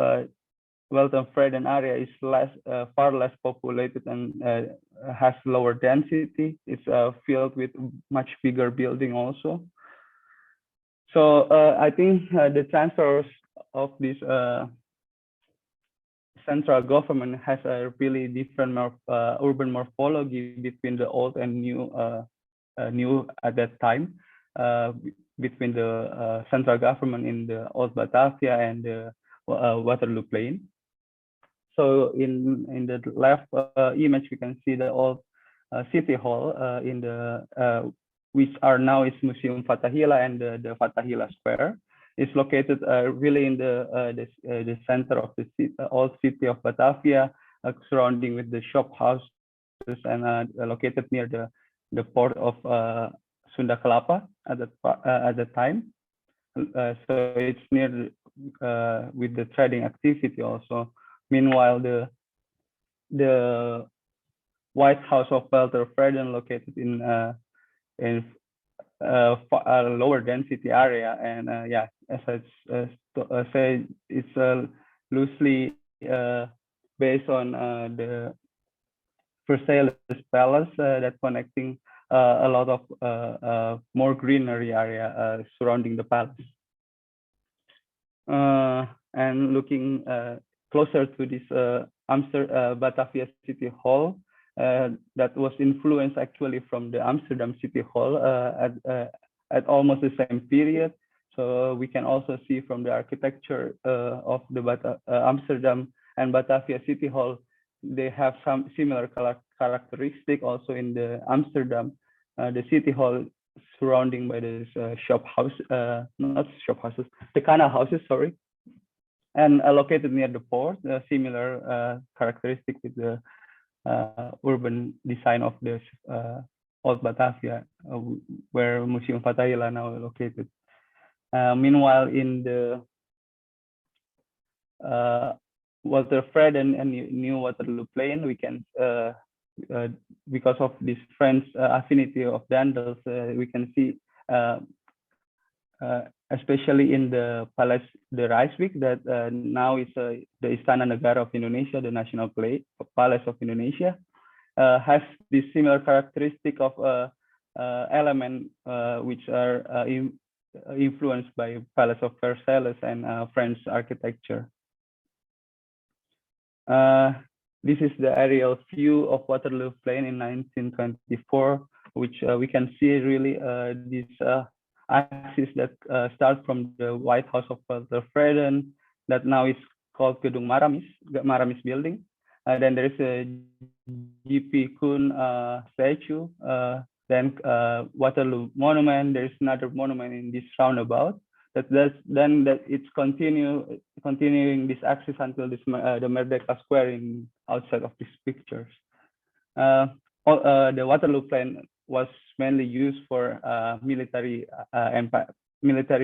Weltevreden area is far less populated and has lower density. It's filled with much bigger building also. So I think the transfers of this central government has a really different urban morphology between the old and new at that time, between the central government in the old Batavia and the Waterlooplein. So in the left image, we can see the old city hall in the which are now is Museum Fathahillah and the Fathahillah Square. It's located really in the center of the old city of Batavia, surrounding with the shop houses and located near the port of Sunda Kelapa at the time. So it's near with the trading activity also. Meanwhile, the White House of Weltevreden located in a lower density area, and yeah, as I say, it's loosely based on the Versailles Palace that connecting a lot of more greenery area surrounding the palace. And looking closer to this Batavia City Hall, that was influenced actually from the Amsterdam City Hall at almost the same period. So we can also see from the architecture of the Amsterdam and Batavia City Hall, they have some similar characteristic. Also in the Amsterdam, the City Hall surrounding by this shop house, not shop houses, the canal houses, sorry, and located near the port, similar characteristic with the urban design of the old Batavia, where Museum Fathahillah now located. Meanwhile, in the Weltevreden and new Waterlooplein, we can, because of this French affinity of Dandels, we can see, especially in the Palace, the Rijkswijk, that now is the Istana Negara of Indonesia, the national palace of Indonesia, has this similar characteristic of element which are influenced by Palace of Versailles and French architecture. This is the aerial view of Waterlooplein in 1924, which we can see really this axis that starts from the White House of Weltevreden, that now is called Gedung Maramis building. Then there is a G.P. Kuhn statue, then Waterloo Monument. There is another monument in this roundabout. Then it's continuing this axis until this the Merdeka Square in outside of these pictures. The Waterlooplein was mainly used for military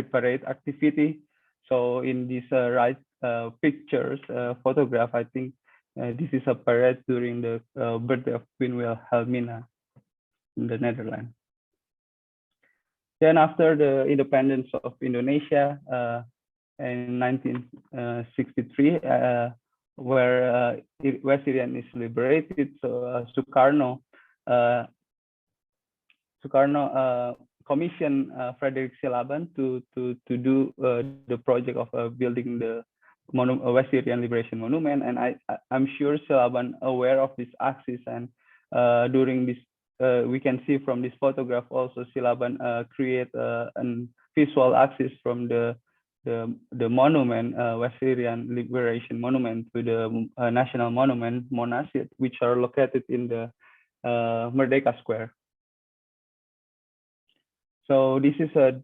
parade activity. So in these pictures, photograph, I think this is a parade during the birthday of Queen Wilhelmina in the Netherlands. Then after the independence of Indonesia in 1963, where West Irian is liberated, so Sukarno commissioned Frederick Silaban to do the project of building the West Irian Liberation Monument, and I'm sure Silaban aware of this axis, and during this we can see from this photograph also Silaban create a visual axis from the monument, West Irian Liberation Monument, to the national monument Monas, which are located in the Merdeka Square. So this is a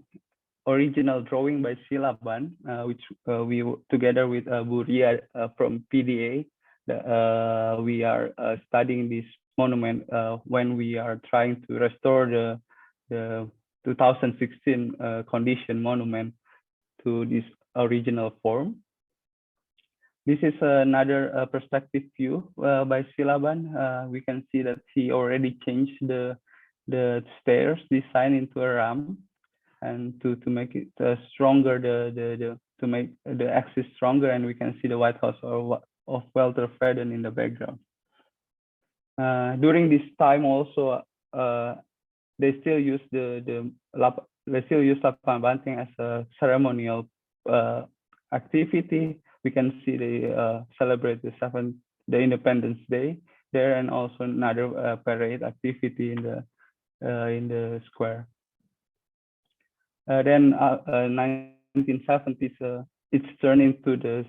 original drawing by Silaban, which we together with Bu Ria from PDA, we are studying this monument when we are trying to restore the 2016 condition monument to this original form. This is another perspective view by Silaban. We can see that he already changed the stairs design into a ramp, and to make it stronger, to make the axis stronger, and we can see the White House of Weltevreden in the background. During this time also, they still use Lapangan Banteng as a ceremonial activity. We can see they celebrate the Independence Day there, and also another parade activity in the square. Then 1970s, it's turned into the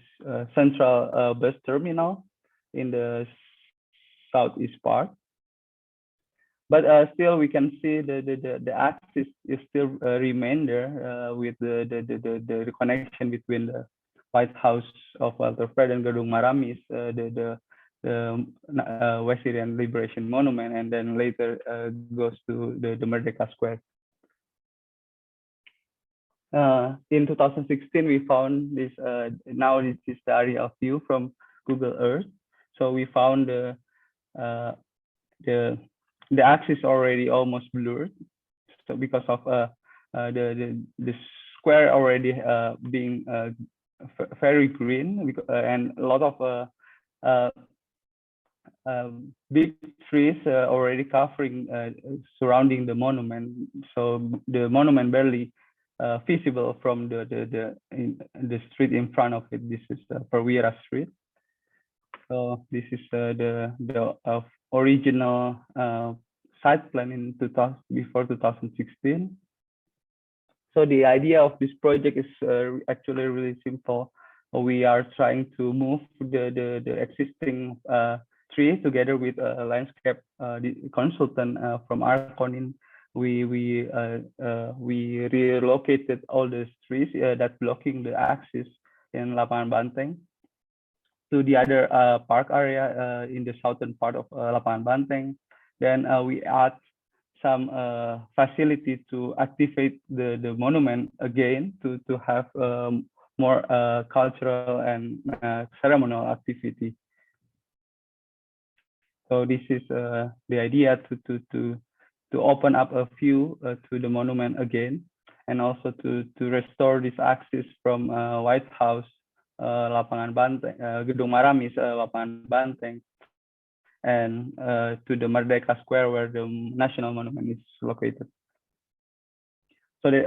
central bus terminal in the southeast part. but still we can see the axis is still remain there with the connection between the White House of Weltevreden, Gedung Maramis, the West Syrian Liberation Monument, and then later goes to the Merdeka Square. In 2016, we found this. Now this is the area of view from Google Earth. So we found the axis already almost blurred. So because of the square already being very green, and a lot of big trees already covering surrounding the monument. So the monument barely visible from the street in front of it. This is Perwira Street. So this is the original site plan in before 2016. So the idea of this project is actually really simple. We are trying to move the existing tree together with a landscape consultant from Arconin. We relocated all the trees that blocking the axis in Lapangan Banteng to the other park area in the southern part of Lapangan Banteng. Then we add some facility to activate the monument again to have more cultural and ceremonial activity. So this is the idea to open up a view to the monument again, and also to restore this axis from White House, Lapangan Banteng, Gedung Maramis, Lapangan Banteng, and to the Merdeka Square where the national monument is located. So this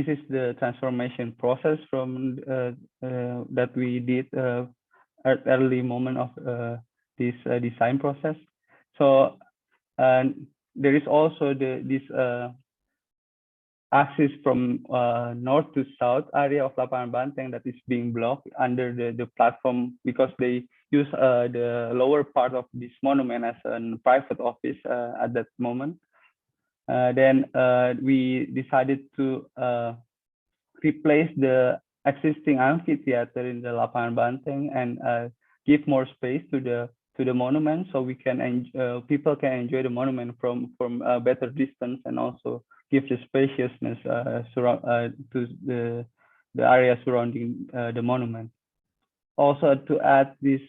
is the transformation process from that we did at early moment of this design process. So there is also this axis from north to south area of Lapangan Banteng that is being blocked under the platform, because they use the lower part of this monument as a private office at that moment. Then we decided to replace the existing amphitheater in the Lapangan Banteng and give more space to the monument, so we can people can enjoy the monument from a better distance, and also give the spaciousness to the area surrounding the monument. Also, to add this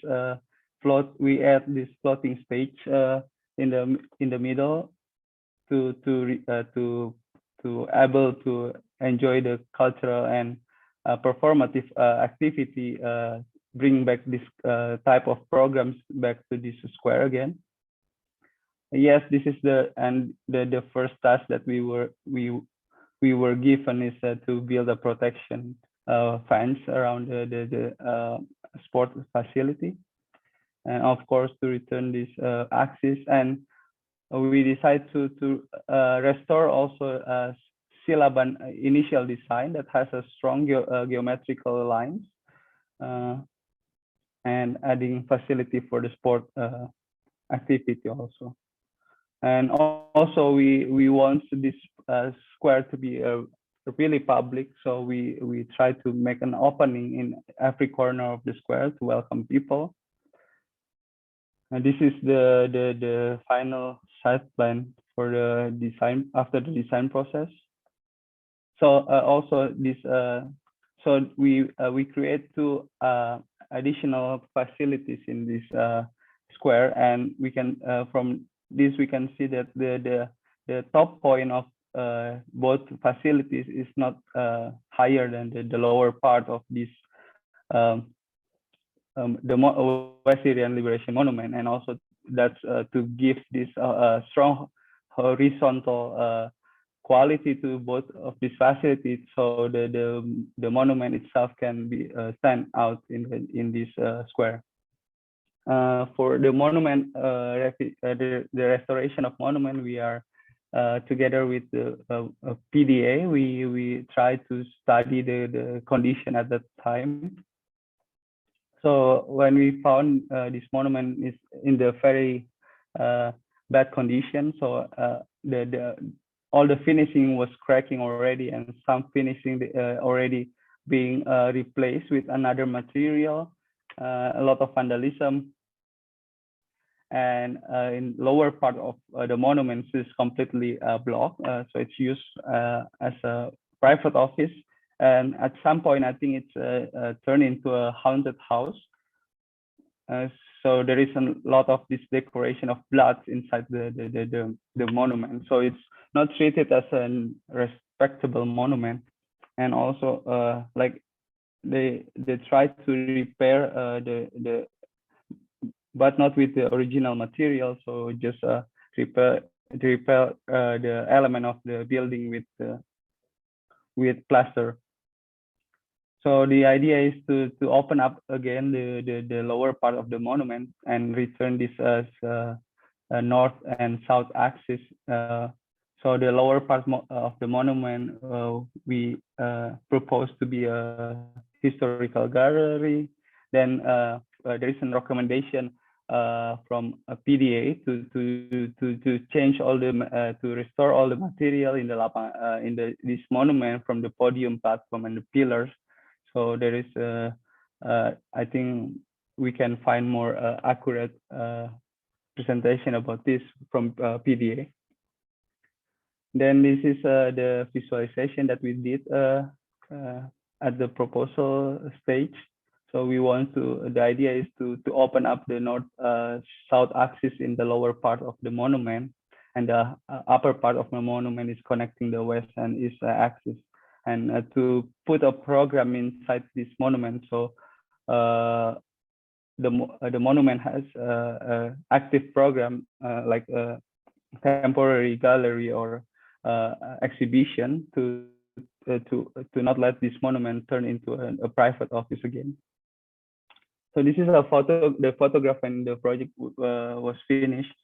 we add this floating stage in the middle to able to enjoy the cultural and performative activity, bring back this type of programs back to this square again. Yes, this is the first task that we were given is to build a protection fence around the sport facility, and of course to return this axis. And we decided to restore also a Silaban initial design that has a strong geometrical lines, and adding facility for the sport activity also. And also we want this square to be really public, so we try to make an opening in every corner of the square to welcome people. And this is the final site plan for the design after the design process. So also this so we create two additional facilities in this square, and we can from this we can see that the top point of both facilities is not higher than the lower part of this the West Syrian Liberation Monument, and also that's to give this strong horizontal quality to both of these facilities, so the monument itself can be stand out in this square. For the monument, the restoration of monument, we are together with the PDA. We try to study the condition at that time. So when we found this monument is in the very bad condition, so all the finishing was cracking already, and some finishing already being replaced with another material, a lot of vandalism, and in lower part of the monument is completely blocked, so it's used as a private office, and at some point I think it's turned into a haunted house. So there is a lot of this decoration of blood inside the monument, so it's not treated as a respectable monument. And also like they try to repair the but not with the original material, so just repair the element of the building with plaster. So the idea is to open up again the lower part of the monument and return this as a north and south axis. So the lower part of the monument we propose to be a historical gallery. Then there is a recommendation from a PDA to change all the to restore all the material in the this monument, from the podium, platform, and the pillars. So there is I think we can find more accurate presentation about this from PDA. Then this is the visualization that we did at the proposal stage. So we want to, the idea is to open up the north-south axis in the lower part of the monument, and the upper part of the monument is connecting the west and east axis, and to put a program inside this monument. So the monument has active program like a temporary gallery or exhibition to not let this monument turn into a private office again. So this is a photo, the photograph when the project was finished.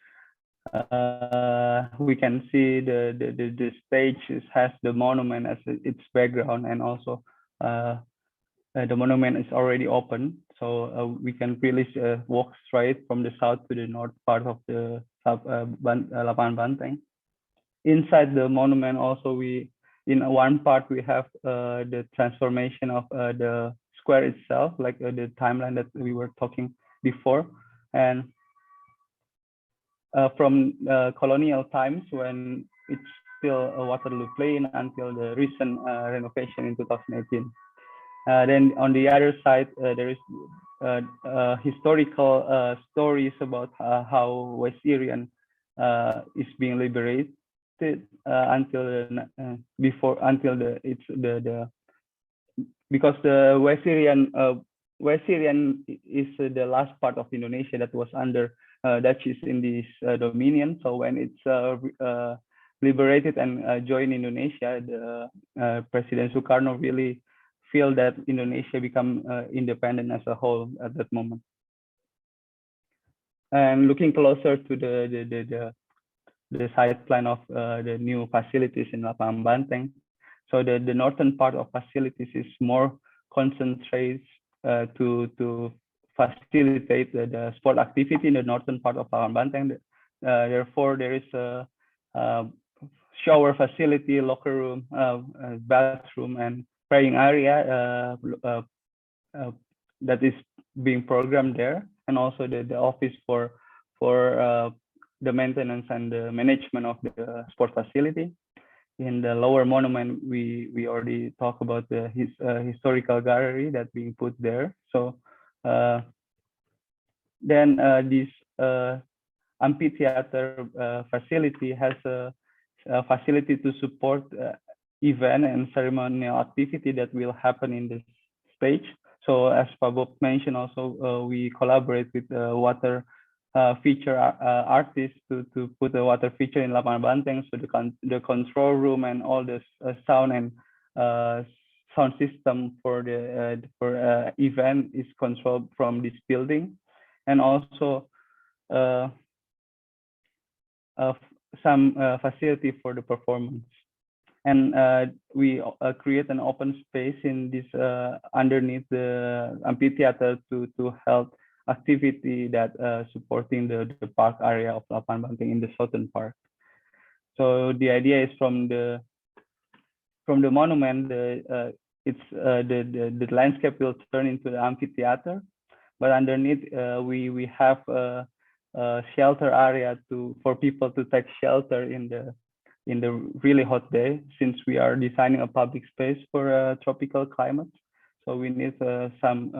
We can see the stage has the monument as its background, and also the monument is already open, so we can really walk straight from the south to the north part of the Lapangan Banteng. Inside the monument also, we in one part we have the transformation of the square itself, like the timeline that we were talking before, and from colonial times when it's still a Waterlooplein until the recent renovation in 2018. Then on the other side, there is historical stories about how West Irian is being liberated until because the West Irian is the last part of Indonesia that was under Dutch East Indies dominion. So when it's liberated and joined Indonesia, the President Sukarno really feel that Indonesia become independent as a whole at that moment. And looking closer to the site plan of the new facilities in Lapangan Banteng. So the northern part of facilities is more concentrated to facilitate the sport activity in the northern part of Lapangan Banteng. Therefore, there is a shower facility, locker room, bathroom, and praying area that is being programmed there, and also the office for the maintenance and the management of the sport facility. In the lower monument, we already talked about the historical gallery that being put there. So then this amphitheater facility has a facility to support event and ceremonial activity that will happen in this stage. So as Bob mentioned, also we collaborate with water feature artists to put a water feature in Lapangan Banteng. So the control room and all this sound and sound system for the event is controlled from this building, and also some facility for the performance. And we create an open space in this underneath the amphitheater to help activity that supporting the park area of Lapangan Banteng in the southern part. So the idea is from the monument, the landscape will turn into the amphitheater, but underneath we have a shelter area for people to take shelter in the really hot day, since we are designing a public space for a tropical climate. So we need some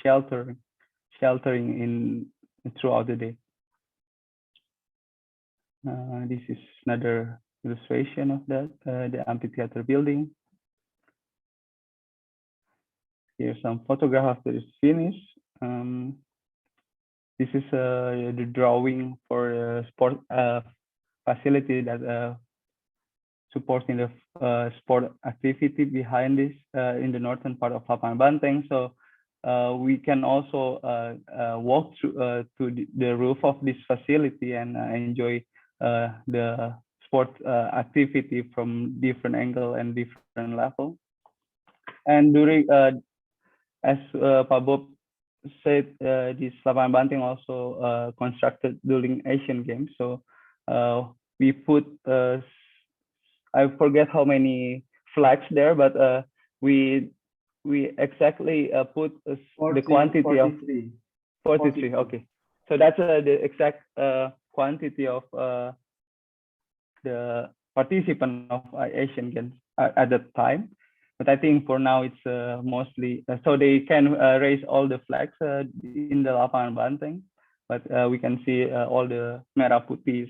sheltering in throughout the day. This is another illustration of that, the amphitheater building. Here's some photograph after it's finished. This is the drawing for a sport facility that supporting the sport activity behind this in the northern part of Lapangan Banteng. So we can also walk through to the roof of this facility and enjoy the sport activity from different angle and different level. And during, as Pak Bob said, this Lapangan Banteng also constructed during Asian Games. So we put, I forget how many flags there, but we exactly put 40, the quantity 43. of 43. Okay, so that's the exact quantity of the participant of Asian Games at that time. But I think for now it's mostly so they can raise all the flags in the Lapangan Banteng, but we can see all the merah putih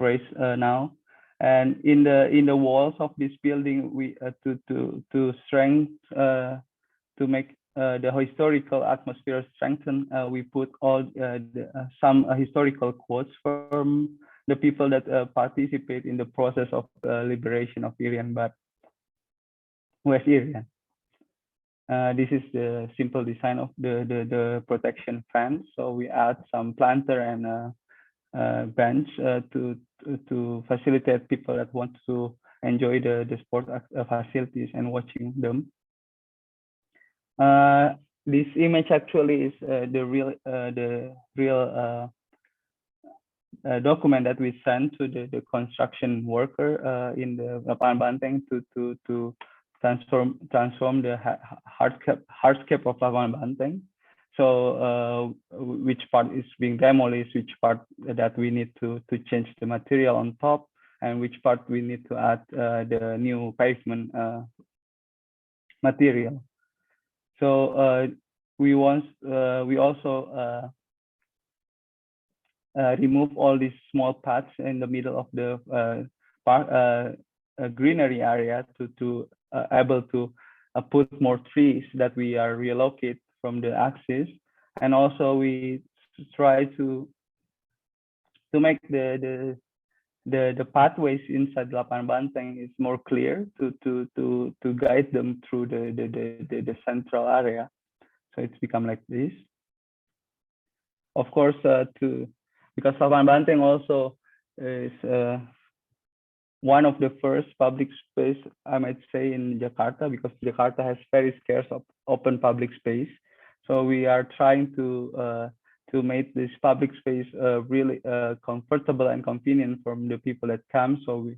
raised now. And in the walls of this building, we to strengthen to make the historical atmosphere strengthen, we put all some historical quotes from the people that participate in the process of liberation of Irian Barat, West Irian. This is the simple design of the protection fence. So we add some planter and bench to facilitate people that want to enjoy the sport facilities and watching them. This image actually is the real document that we sent to the construction worker in the Lapangan Banteng to transform the hardscape of Lapangan Banteng. So which part is being demolished, which part that we need to change the material on top, and which part we need to add the new pavement material. So we also remove all these small paths in the middle of the greenery area to able to put more trees that we are relocate from the axis, and also we try to make the pathways inside Lapangan Banteng is more clear to guide them through the central area. So it's become like this. Of course, because Lapangan Banteng also is one of the first public space, I might say, in Jakarta, because Jakarta has very scarce of open public space. So we are trying to make this public space really comfortable and convenient from the people that come. So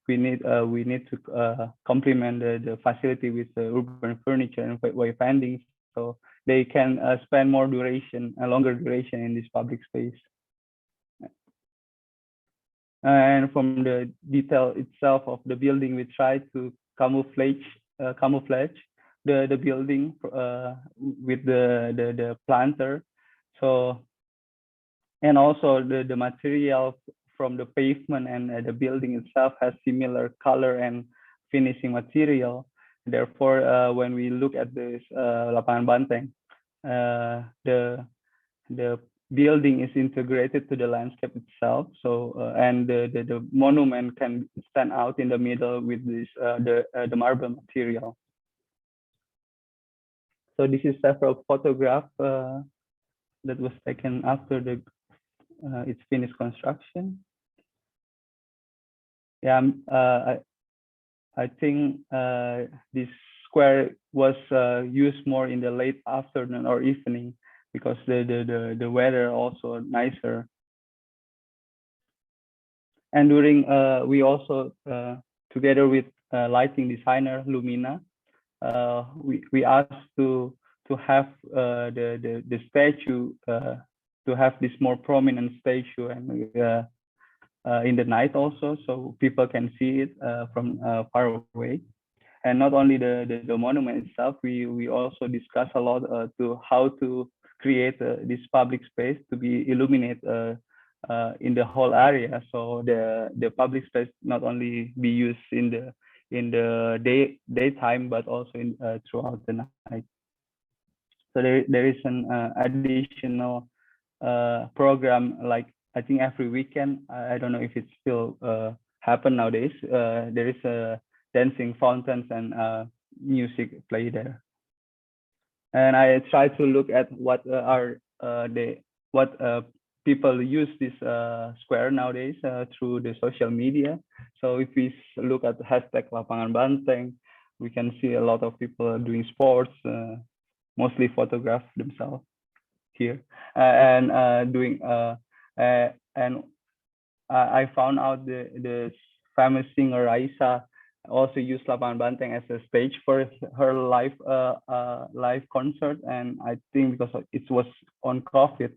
we need to complement the facility with urban furniture and wayfinding, so they can spend more duration, a longer duration in this public space. And from the detail itself of the building, we try to camouflage the building with the planter. So, and also the material from the pavement and the building itself has similar color and finishing material. Therefore, when we look at this Lapangan Banteng, the building is integrated to the landscape itself. So and the monument can stand out in the middle with this the marble material. So this is several photographs that was taken after its finished construction. yeah, I think this square was used more in the late afternoon or evening because the weather also nicer. And during we also together with lighting designer Lumina, we asked to have the statue to have this more prominent statue and in the night also, so people can see it from far away. And not only the monument itself, we also discuss a lot to how to create this public space to be illuminated in the whole area. So the public space not only be used in the daytime, but also in throughout the night. So there is an additional program, like I think every weekend. I don't know if it's still happen nowadays. There is a dancing fountains and music play there. And I try to look at what people use this square nowadays through the social media. So if we look at the hashtag Lapangan Banteng, we can see a lot of people doing sports, mostly photograph themselves here, and doing and I found out the famous singer Raisa also used Lapangan Banteng as a stage for her live concert, and I think because it was on COVID,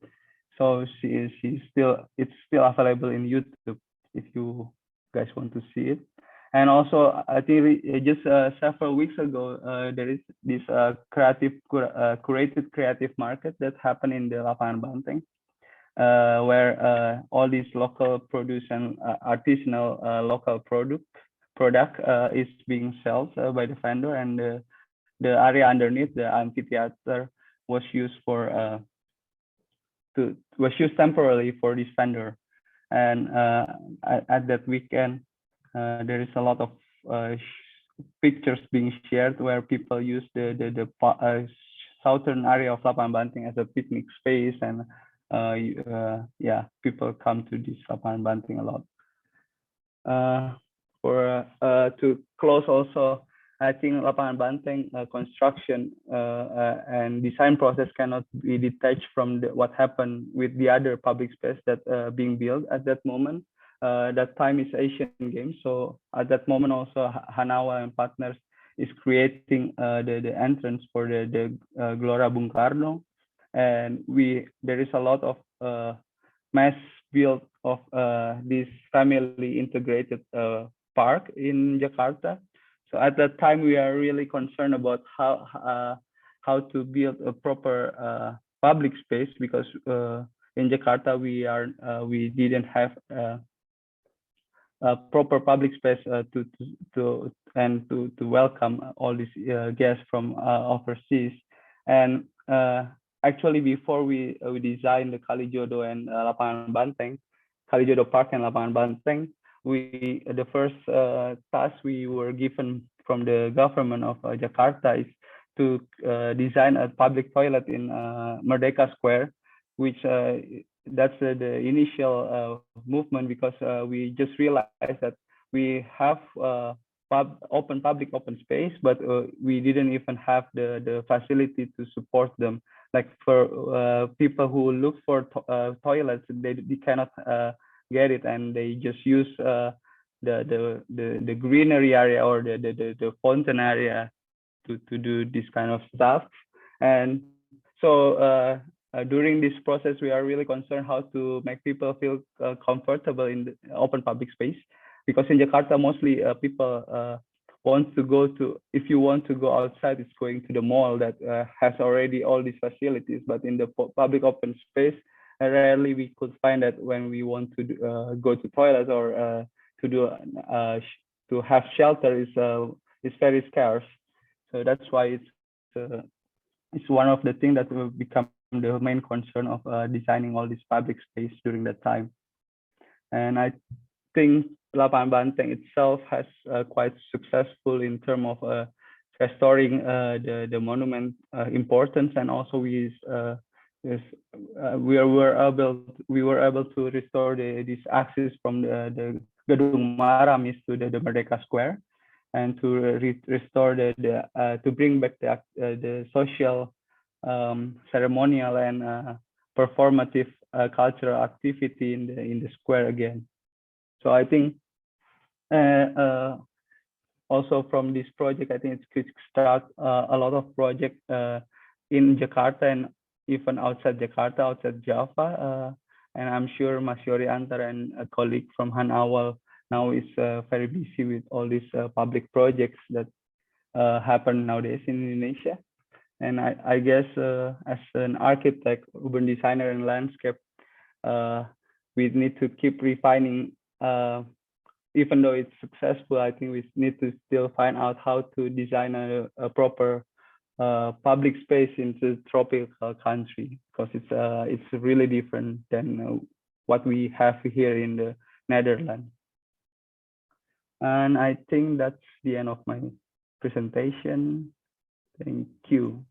so it's still available in YouTube if you guys want to see it. And also, I think just several weeks ago, there is this curated creative market that happened in the Lapangan Banteng, where all these local produce and artisanal local product is being sold by the vendor, and the area underneath the amphitheater was used for was used temporarily for this vendor. And at that weekend, there is a lot of pictures being shared where people use the southern area of Lapangan Banteng as a picnic space, and yeah, people come to this Lapangan Banteng a lot. To close also, I think Lapangan Banteng construction and design process cannot be detached from what happened with the other public space that being built at that moment. That time is Asian Games, so at that moment also Han Awal Partners is creating the entrance for the Gelora Bung Karno, and there is a lot of mass build of this family integrated park in Jakarta. So at that time, we are really concerned about how to build a proper public space, because in Jakarta we didn't have a proper public space to welcome all these guests from overseas. And actually, before we designed the Kalijodo and Lapangan Banteng, Kalijodo Park and Lapangan Banteng, the first task we were given from the government of Jakarta is to design a public toilet in Merdeka Square, which that's the initial movement, because we just realized that we have open space, but we didn't even have the facility to support them. Like for people who look for toilets, they cannot get it, and they just use the greenery area or the fountain area to do this kind of stuff. And so during this process, we are really concerned how to make people feel comfortable in the open public space, because in Jakarta mostly people want to go to, if you want to go outside, it's going to the mall that has already all these facilities. But in the public open space, rarely we could find that when we want to go to toilets or to have shelter is very scarce. So that's why it's one of the things that will become the main concern of designing all this public space during that time. And I think Lapangan Banteng itself has quite successful in terms of restoring the monument importance, and also we were able to restore this access from the Gedung Maramis to the Merdeka Square, and to restore to bring back the social, ceremonial, and performative cultural activity in the square again. So I think also from this project, I think it could start a lot of projects in Jakarta and even outside Jakarta, outside Java. And I'm sure Mas Yoriantar and a colleague from Han Awal now is very busy with all these public projects that happen nowadays in Indonesia. And I guess as an architect, urban designer, and landscape, we need to keep refining. Even though it's successful, I think we need to still find out how to design a proper public space into tropical country, because it's really different than what we have here in the Netherlands. And I think that's the end of my presentation. Thank you.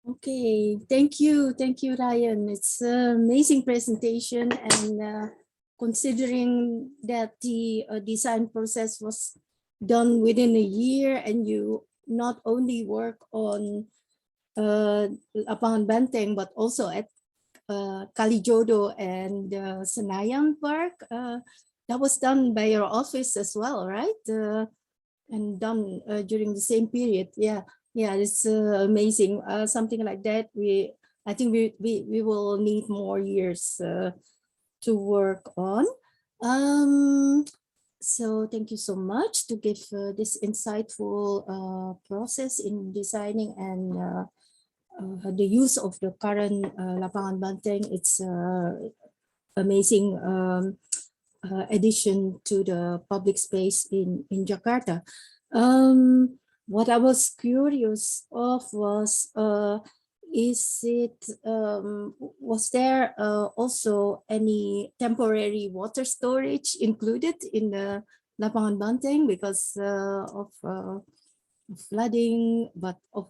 Okay, thank you, Ryan. It's an amazing presentation, and considering that the design process was done within a year, and you not only work on Lapangan Banteng, but also at Kalijodo and Senayan Park. That was done by your office as well, right? And done during the same period. Yeah, it's amazing. Something like that. I think we will need more years to work on. So thank you so much to give this insightful process in designing and the use of the current Lapangan Banteng. It's amazing addition to the public space in Jakarta. What I was curious of was, was there also any temporary water storage included in the Lapangan Banteng because of flooding,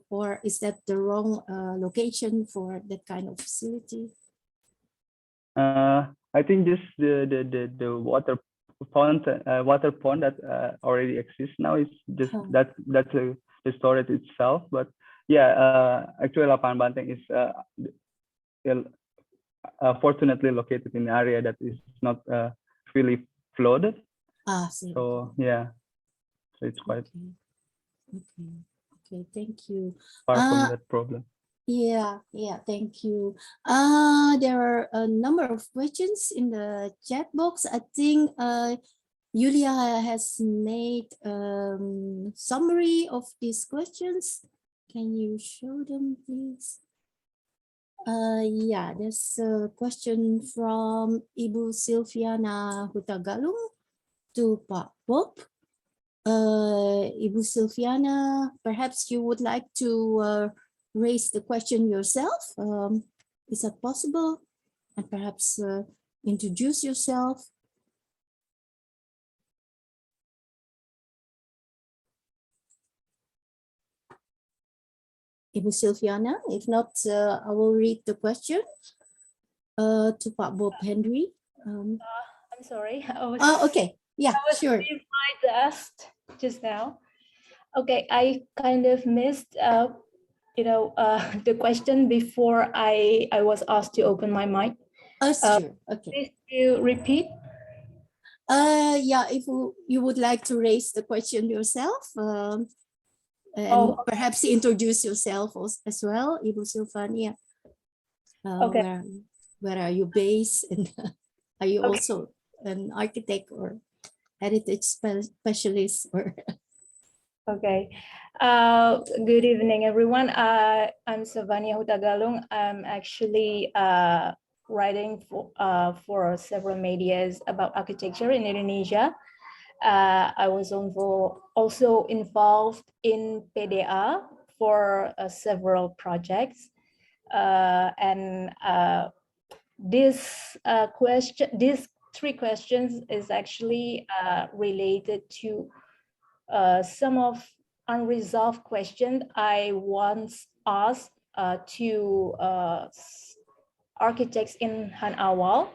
or is that the wrong location for that kind of facility? I think just the water pond that already exists now is just that's the storage itself. But yeah, actually Lapangan Banteng is fortunately located in an area that is not really flooded. So yeah, so it's quite okay. Thank you. Far from that problem. Yeah, thank you. There are a number of questions in the chat box. I think Julia has made summary of these questions. Can you show them, please? Yeah, there's a question from Ibu Silviana Hutagalung to Pak Bob. Ibu Silviana, perhaps you would like to raise the question yourself. Is that possible? And perhaps introduce yourself. Ibu Silviana, if not, I will read the question to Pak Bob Henry. I'm sorry. Okay. Yeah, sure. I was asked just now. Okay, I kind of missed the question before I was asked to open my mic. Sure. Okay. Please you repeat. Yeah, if you would like to raise the question yourself, and perhaps introduce yourself as well, Ibu Silvania. Okay. Where are you based, and are you also an architect or heritage specialist or? Okay. Good evening, everyone. I'm Silvania Hutagalung. I'm actually writing for several medias about architecture in Indonesia. I was also involved in PDA for several projects. These three questions is actually related to some of unresolved questions I once asked to architects in Han Awal.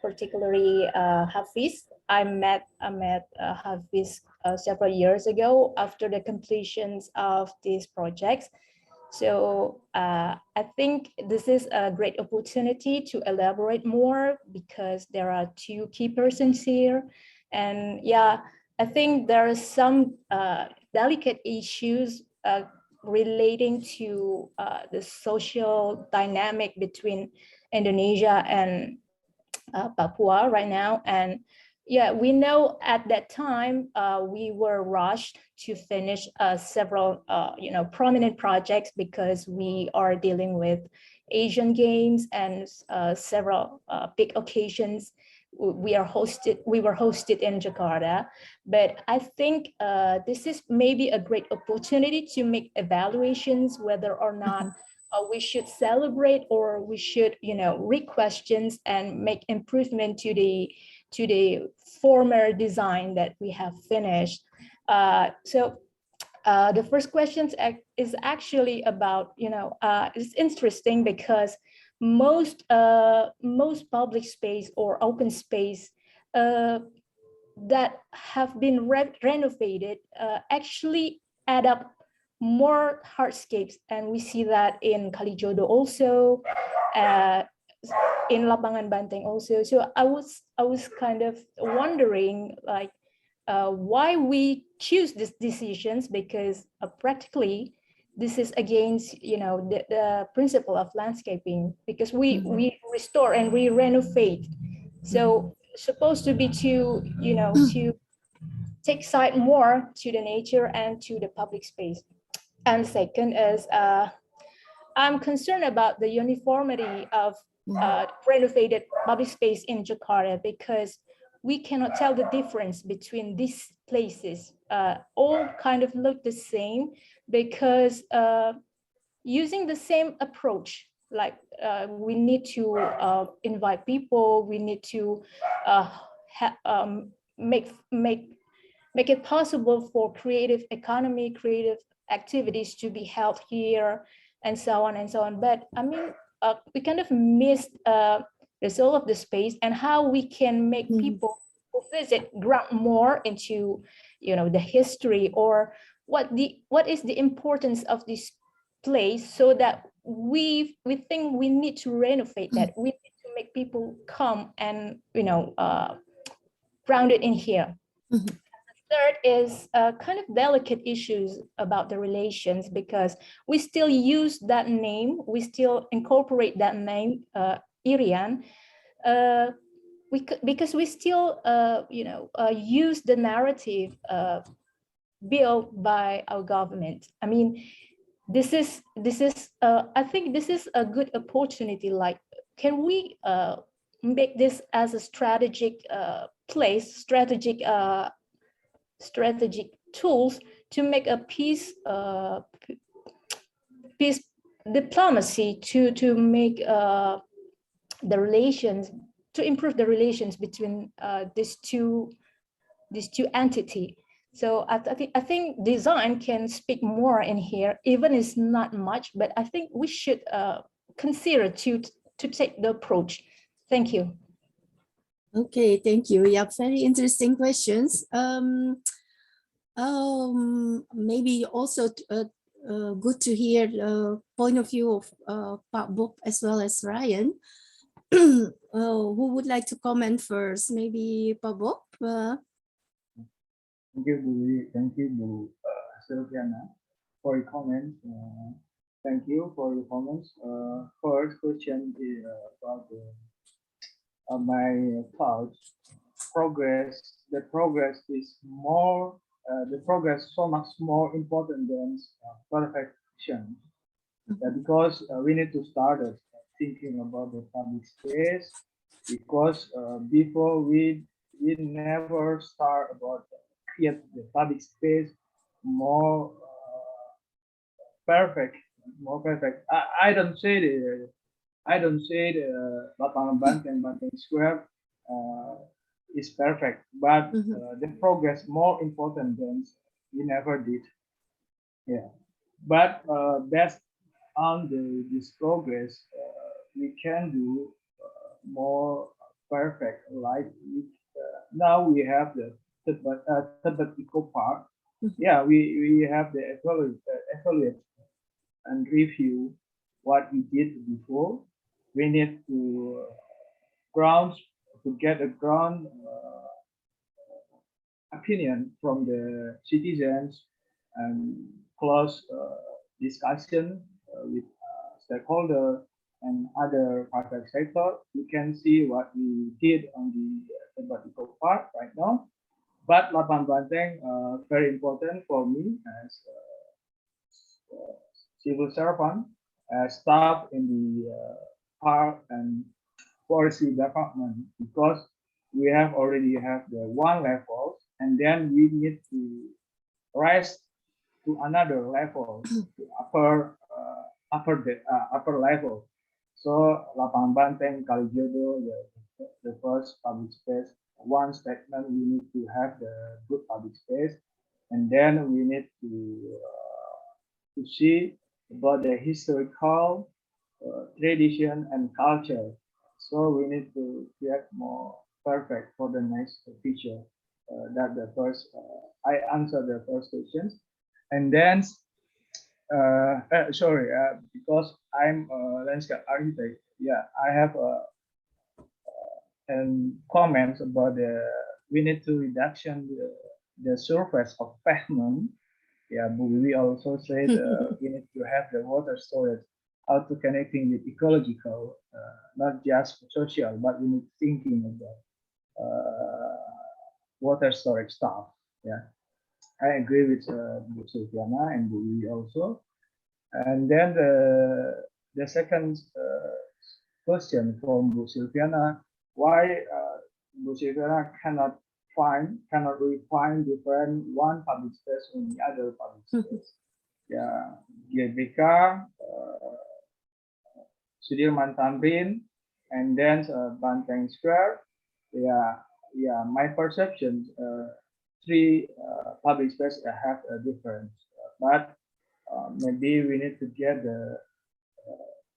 particularly Hafiz. I met Hafiz several years ago after the completions of these projects. So I think this is a great opportunity to elaborate more because there are two key persons here. And yeah, I think there are some delicate issues relating to the social dynamic between Indonesia and Papua right now. And yeah, we know at that time we were rushed to finish several prominent projects because we are dealing with Asian Games and several big occasions. We were hosted in Jakarta, but I think this is maybe a great opportunity to make evaluations whether or not we should celebrate or we should, re-questions and make improvement to the former design that we have finished. So the first question is actually about, it's interesting because most public space or open space that have been renovated actually add up more hardscapes, and we see that in Kalijodo also, in Lapangan Banteng also. So I was kind of wondering like why we choose these decisions, because practically this is against the principle of landscaping, because we restore and we renovate. So supposed to be to to take side more to the nature and to the public space. And second is I'm concerned about the uniformity of renovated public space in Jakarta, because we cannot tell the difference between these places. All kind of look the same because using the same approach, like we need to invite people, we need to make it possible for creative economy, creative activities to be held here, and so on and so on. But I mean, we kind of missed the soul of the space and how we can make people who visit ground more into, the history, or what is the importance of this place, so that we think we need to renovate that. We need to make people come and, grounded in here. Third is kind of delicate issues about the relations, because we still use that name, we still incorporate that name, Irian, because we still, use the narrative built by our government. I mean, this is I think this is a good opportunity. Like, can we make this as a strategic place, strategic tools to make a peace diplomacy, to make the relations, to improve the relations between these two entities. So I think design can speak more in here, even it's not much, but I think we should consider to take the approach. Thank you. Okay, thank you. Yeah, very interesting questions. Maybe also good to hear the point of view of Pak Bob as well as Ryan. Who would like to comment first? Maybe Pak Bob? Thank you, Bu. Thank you, Bu Sylviana, for your comments. Thank you for your comments. First question is about my thoughts. The progress is more. The progress so much more important than perfection, because we need to start thinking about the public space, because before we never start about create the public space more perfect. I don't say the Lapangan Banteng Square is perfect, but the progress more important than we never did. Yeah, but based on this progress, we can do more perfect. Like now we have the Tebet Eco Park. Yeah, we have the evaluate and review what we did before. We need to get a ground opinion from the citizens and close discussion with stakeholder and other private sector. You can see what we did on the Eco Park right now. But Lapangan Banteng, very important for me as civil servant, staff in the Park and Forestry Department, because we already have the one level, and then we need to rise to another level, to upper level. So Lapangan Banteng Kalijodo, the first public space. One statement, we need to have the good public space, and then we need to see about the historical tradition and culture. So we need to get more perfect for the next future. That the first, I answer the first questions, and then sorry, because I'm a landscape architect. Yeah, I have and comments about the we need to reduction the surface of pavement. Yeah, but we also said we need to have the water storage, how to connecting with ecological, not just social, but we need thinking about water storage stuff. Yeah, I agree with Bu Silviana and we also. And then the second question from Bu Silviana, why Bu Silviana cannot really find different one public space from the other public space. Yeah, GBK, Sudirman Tamrin, and then Banteng Square. Yeah, my perception, three public space have a difference, but maybe we need to get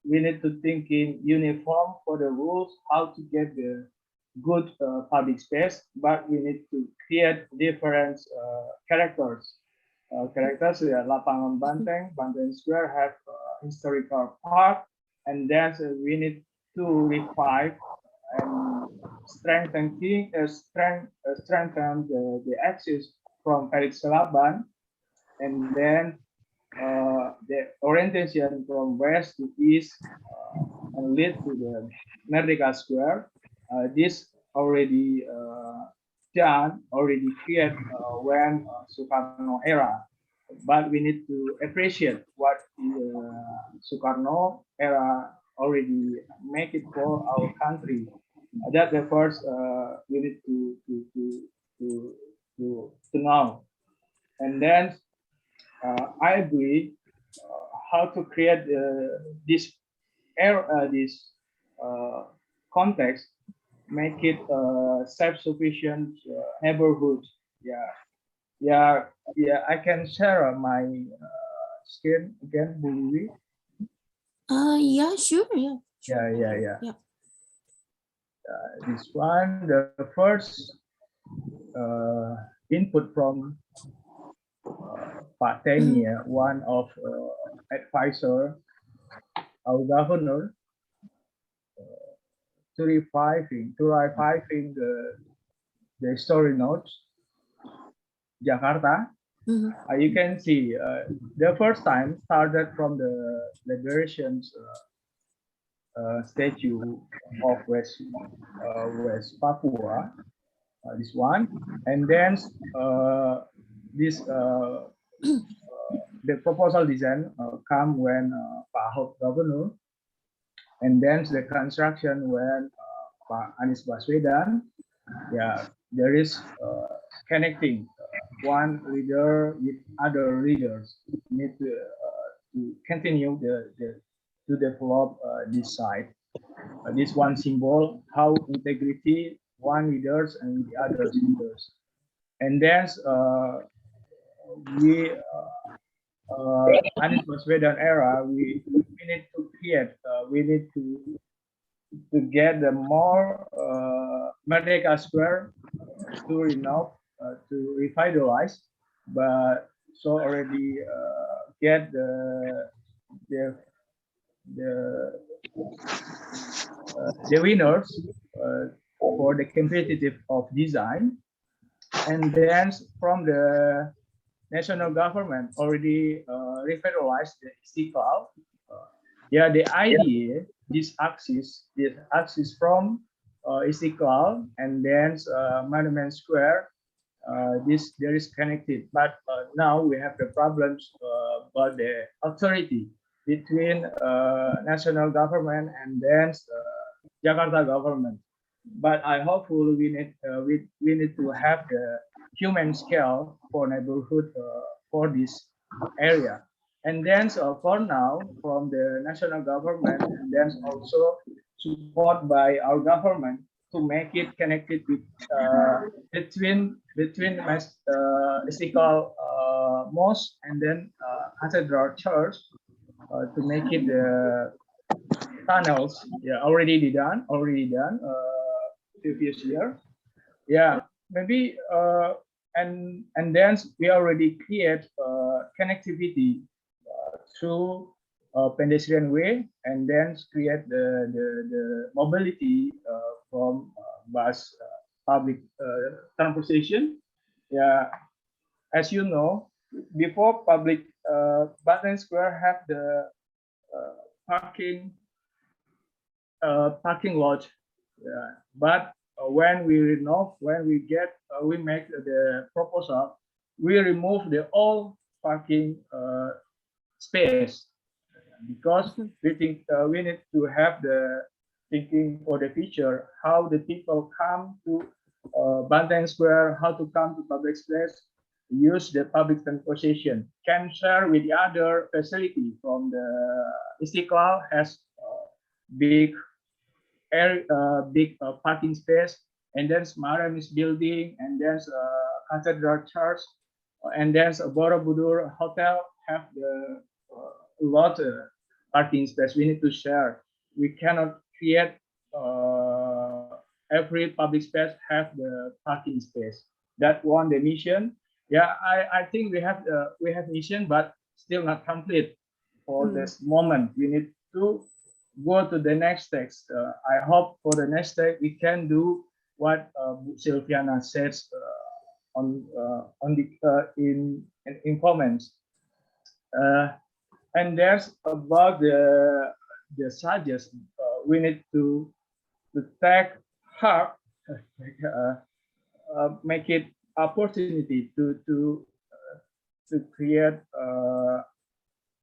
we need to think in uniform for the rules, how to get the good public space, but we need to create different characters. Lapangan Banteng, Banteng Square have historical park, and then we need to revive and strengthen the access from Felix Selaban, and then the orientation from west to east and lead to the Merdeka Square. This already done, already created when Sukarno era, but we need to appreciate what Sukarno era already make it for our country. That's the first we need to know, and then I agree how to create this context, make it self-sufficient neighborhood. Yeah. I can share my screen again, Bully. Yeah, sure. Yeah. Yeah. This one, the first input from Pak Teni, one of advisor, our governor, to reviving the story notes, Jakarta. You can see the first time started from the liberations statue of West Papua, this one, and then this the proposal design come when Pak Ahok governor, and then the construction when Pak Anies Baswedan. Yeah, there is connecting one leader with other leaders. Need to continue to develop this side. This one symbol how integrity one leaders and the other leaders, and then we Anies Baswedan era we need to create we need to to get the more Merdeka Square to renov, to revitalize, but so already get the winners for the competitive of design, and then from the national government already revitalized the Istiqlal. Yeah, the idea, this axis from Istiqlal and then Monument Square, there is connected. But now we have the problems about the authority between national government and then Jakarta government. But I hope we need to have the human scale for neighborhood for this area. And then for now, from the national government, and then also support by our government to make it connected with between Istiqlal Mosque and then Cathedral Church to make it the tunnels. Yeah, already done previous year. Yeah, maybe and then we already create connectivity through pedestrian way, and then create the mobility from bus public transportation. Yeah, as you know, before public Banteng Square have the parking lot, but when we renov, when we make the proposal, we remove the all parking space, because we think we need to have the thinking for the future, how the people come to Banteng Square, how to come to public space, use the public transportation, can share with the other facility from the Istiqlal has big parking space, and then Semaramis building, and then Cathedral Church, and then Borobudur Hotel have the lot parking space. We need to share. We cannot create every public space have the parking space. That one the mission. Yeah, I think we have mission, but still not complete for this moment. We need to go to the next text. I hope for the next text we can do what Silviana says on the in comments. And there's about the suggest we need to take heart, make it opportunity to create a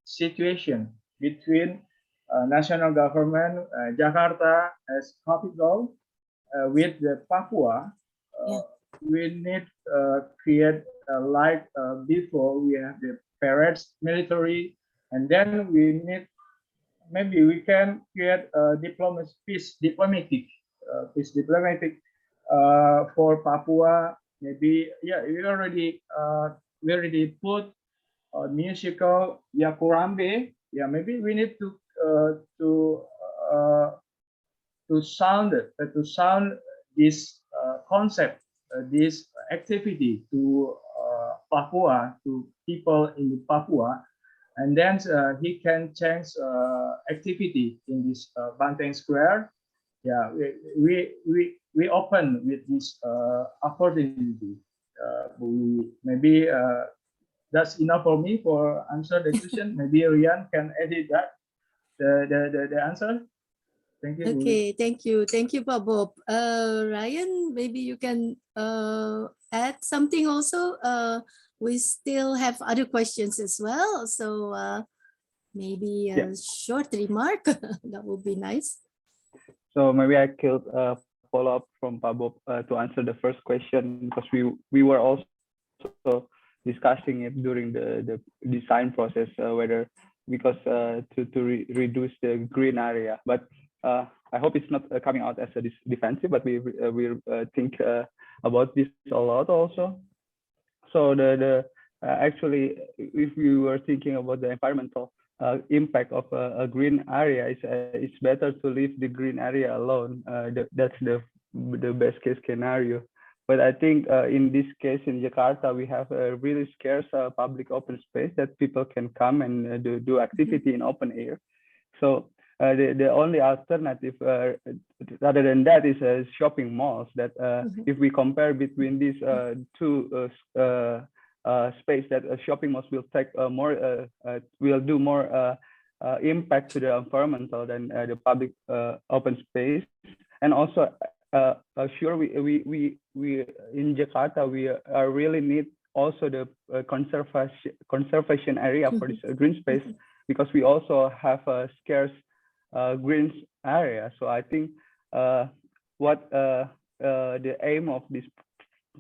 situation between national government, Jakarta as capital, with the Papua. We need create like before we have the parades, military, and then we need, maybe we can create a peace diplomatic for Papua. Maybe, yeah, we already put musical Yakurambe. Yeah, maybe we need to sound this concept, this activity to Papua, to people in Papua, and then he can change activity in this Banteng Square. Yeah, we open with this opportunity. Maybe that's enough for me for answer the question. Maybe Rian can edit that the answer. Thank you. Okay, thank you, Pak Bob. Ryan, maybe you can add something also. We still have other questions as well, so maybe a short remark that would be nice. So maybe I could follow up from Pak Bob to answer the first question, because we were also discussing it during the design process, whether because to reduce the green area. But I hope it's not coming out as a defensive, but we think about this a lot also. So actually, if we were thinking about the environmental impact of a green area, it's better to leave the green area alone. That's the best case scenario. But I think in this case in Jakarta, we have a really scarce public open space that people can come and do activity in open air. So the only alternative rather than that is shopping malls. That if we compare between these two space, that shopping malls will take will do more impact to the environmental than the public open space. And also sure, we in Jakarta we really need also the conservation area for this green space, because we also have a scarce green area. So I think what the aim of this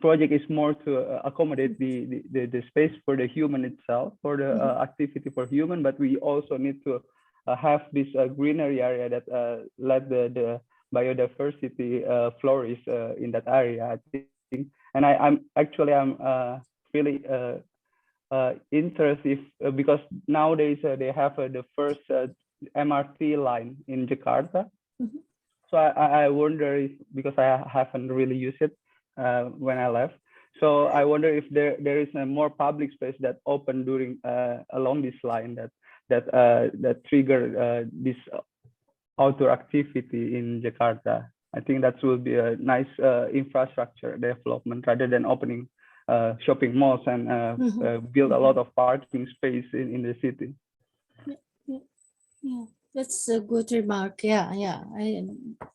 project is more to accommodate the space for the human itself, for the activity for human, but we also need to have this greenery area that let the biodiversity flourish in that area, I think. And I'm really interested because nowadays they have the first MRT line in Jakarta. So I wonder if, because I haven't really used it when I left, so I wonder if there is a more public space that open during along this line that trigger this outdoor activity in Jakarta. I think that will be a nice infrastructure development rather than opening shopping malls and build a lot of parking space in the city. Yeah, that's a good remark. Yeah.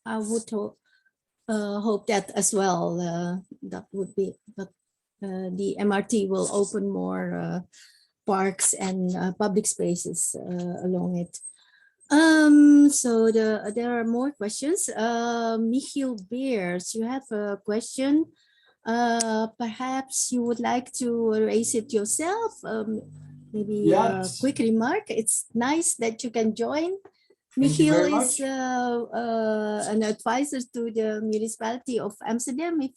I would hope that as well. That would be, but the MRT will open more parks and public spaces along it. So there are more questions. Michiel Beers, you have a question. Perhaps you would like to raise it yourself. Maybe a quick remark. It's nice that you can join. Michiel is an advisor to the municipality of Amsterdam, if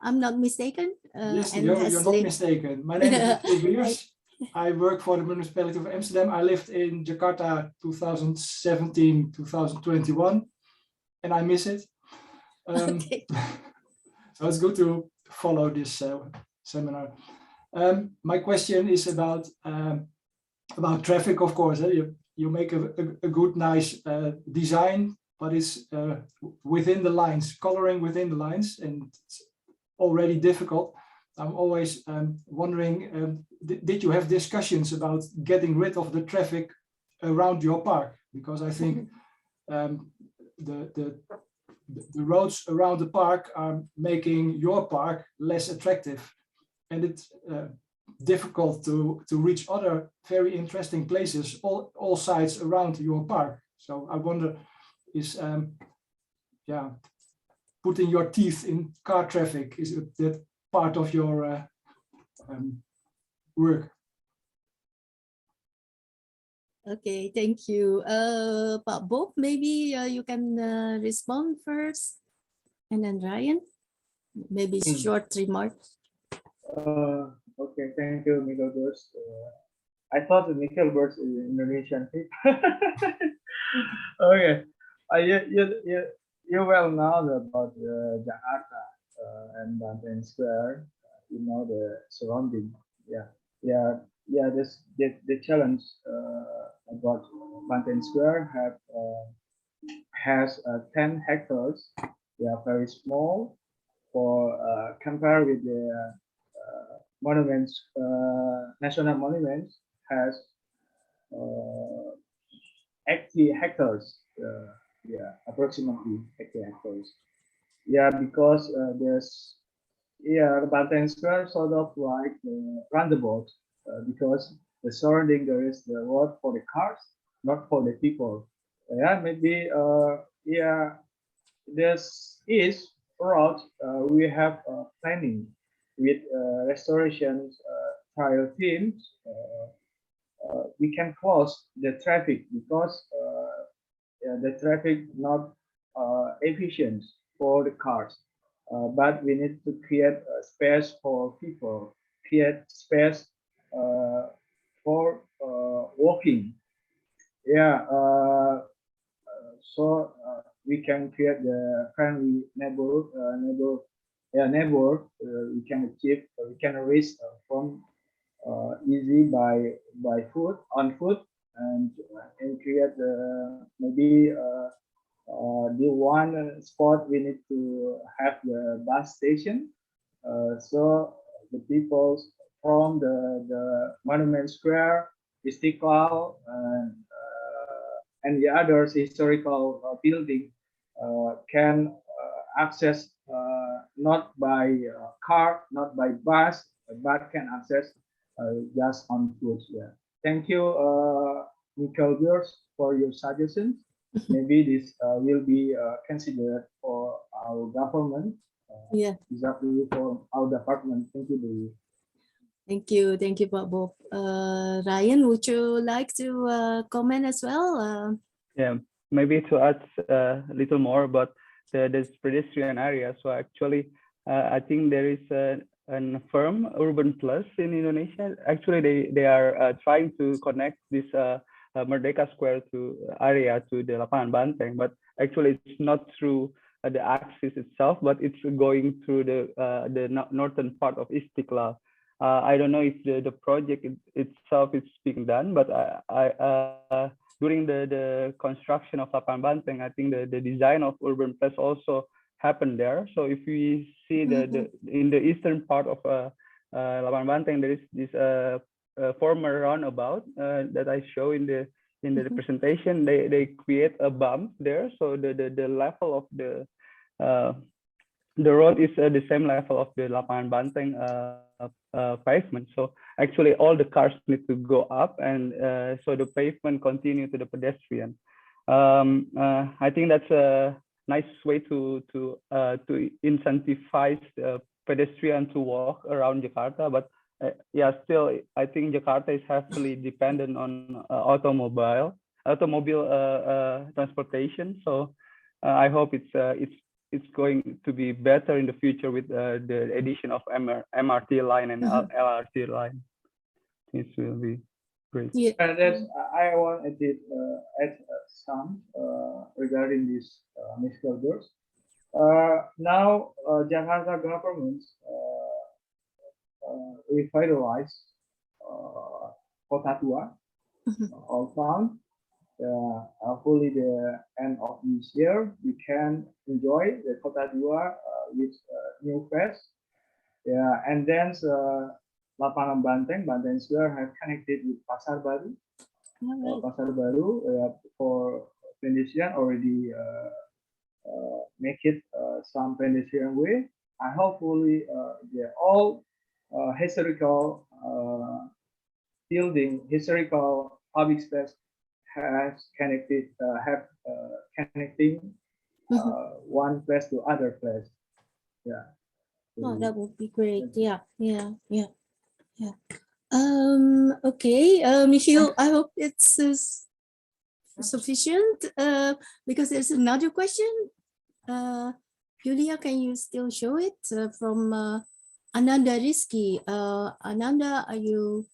I'm not mistaken. Yes, and you're not mistaken. My name is Michiel Beers. I work for the municipality of Amsterdam. I lived in Jakarta 2017, 2021, and I miss it. Okay. So it's good to follow this seminar. My question is about traffic, of course. You make a good, nice design, but it's within the lines, coloring within the lines, and it's already difficult. I'm always wondering, did you have discussions about getting rid of the traffic around your park? Because I think the roads around the park are making your park less attractive, and it's difficult to reach other very interesting places, all sides around your park. So I wonder, is putting your teeth in car traffic, is that part of your work? Okay, thank you. Bob, maybe you can respond first, and then Ryan, maybe short remarks. Okay, thank you, Michael Burst. I thought the Michael Burst is Indonesian. Okay, you well know about Jakarta and Banteng Square. You know the surrounding. The challenge about Banteng Square has 10 hectares. They are very small for compare with the monuments, national monuments has 80 hectares. Approximately 80 hectares. Because there's the Banteng Square sort of like roundabout, because the surrounding there is the road for the cars, not for the people. Maybe this is road we have planning with restoration trial teams. We can close the traffic because the traffic not efficient for the cars, but we need to create a space for people, create space for walking. yeah, so we can create the friendly neighbor. We can achieve, we can reach from easy by foot on foot, and create maybe the one spot we need to have the bus station. So the people from the Monument Square, Istiqlal, and the others historical building can access not by car, not by bus, but can access just on foot. Yeah. Thank you, Michael Gers, for your suggestions. Maybe this will be considered for our government. Yeah. Exactly for our department. Thank you, Dewi. Thank you, Pak Bob. Ryan, would you like to comment as well? Yeah, maybe to add a little more about the pedestrian area. So actually, I think there is a firm Urban Plus in Indonesia. Actually, they are trying to connect this Merdeka Square area to the Lapangan Banteng, but actually it's not through the axis itself, but it's going through the northern part of Istiqlal. I don't know if the project itself is being done, but during the construction of Lapangan Banteng, I think the design of Urban Plus also happened there. So if we see in the eastern part of Lapangan Banteng, there is this former roundabout that I show in the presentation. They create a bump there, so the level of the road is the same level of the Lapangan Banteng pavement. So actually all the cars need to go up, and so the pavement continue to the pedestrian. I think that's a nice way to incentivize the pedestrian to walk around Jakarta. But yeah, still I think Jakarta is heavily dependent on automobile transportation. So I hope it's going to be better in the future with the addition of MRT line and LRT line. This will be great. Yeah. And I want to add some regarding this musical girls. Now, Jakarta government revitalize Kota Tua, Old Town. Hopefully the end of this year we can enjoy the Kota Tua with new face. Yeah, and then Lapangan Banteng Square have connected with Pasar Baru. Pasar Baru for pedestrian already make it some pedestrian way. I hopefully all historical building, historical public space has connected, connecting one place to other place. Yeah. Oh, that would be great. Yeah. Okay, Michiel, I hope it's sufficient because there's another question. Julia, can you still show it from Ananda Rizky? Ananda, are you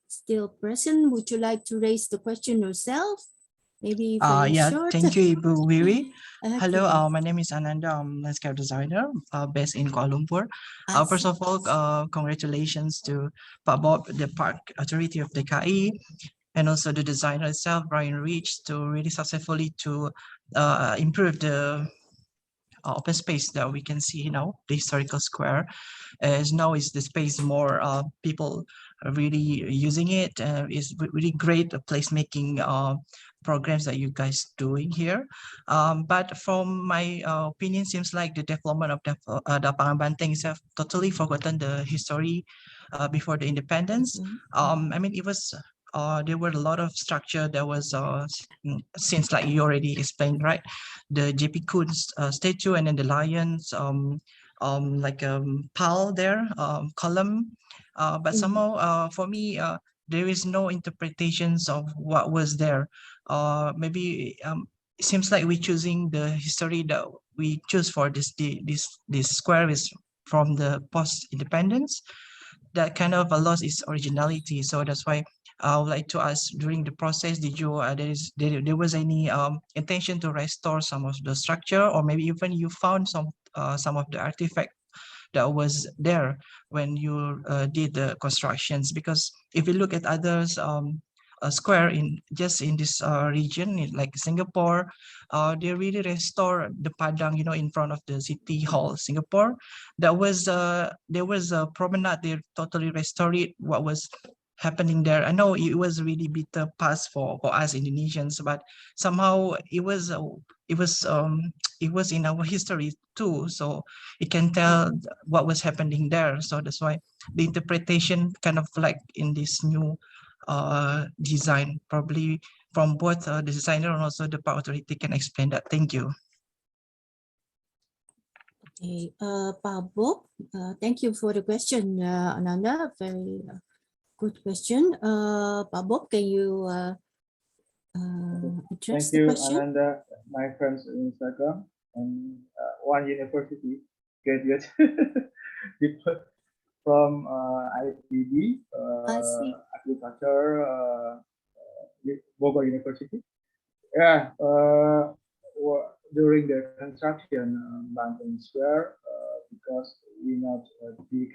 still present? Would you like to raise the question yourself? Maybe very short. Thank you, Ibu Wiwi. Okay. Hello, my name is Ananda. I'm a landscape designer based in Kuala Lumpur. First of all, congratulations to Pak Bob, the Park Authority of DKI, and also the designer itself, Brian Rich, to really successfully to improve the open space that we can see now, the historical square. As now is the space more people are really using it. It's really great placemaking programs that you guys doing here. But from my opinion, seems like the development of the Lapangan Banteng have totally forgotten the history before the independence. I mean, it was there were a lot of structure that was since, like you already explained, right? The JP Kun's statue, and then the lions, like pal there, column. But somehow for me, there is no interpretations of what was there. Maybe it seems like we're choosing the history that we choose for this square is from the post-independence. That kind of lost its originality. So that's why I would like to ask, during the process, did you there was any intention to restore some of the structure, or maybe even you found some of the artifact that was there when you did the constructions? Because if you look at others square in this region, like Singapore, they really restore the padang, in front of the city hall, Singapore. There was a promenade. They totally restored it. What was happening there? I know it was really bitter past for us Indonesians, but somehow it was in our history too. So it can tell what was happening there. So that's why the interpretation kind of like in this new design, probably from both the designer and also the power authority can explain that. Thank you. Okay, Pak Bob, thank you for the question, Ananda. Very good question. Pak Bob, can you address Thank the you, question? Ananda, my friends in Instagram, and one university graduate from IPB, I see. agriculture, Bogor University. Yeah, during the construction Banteng Square, because we not dig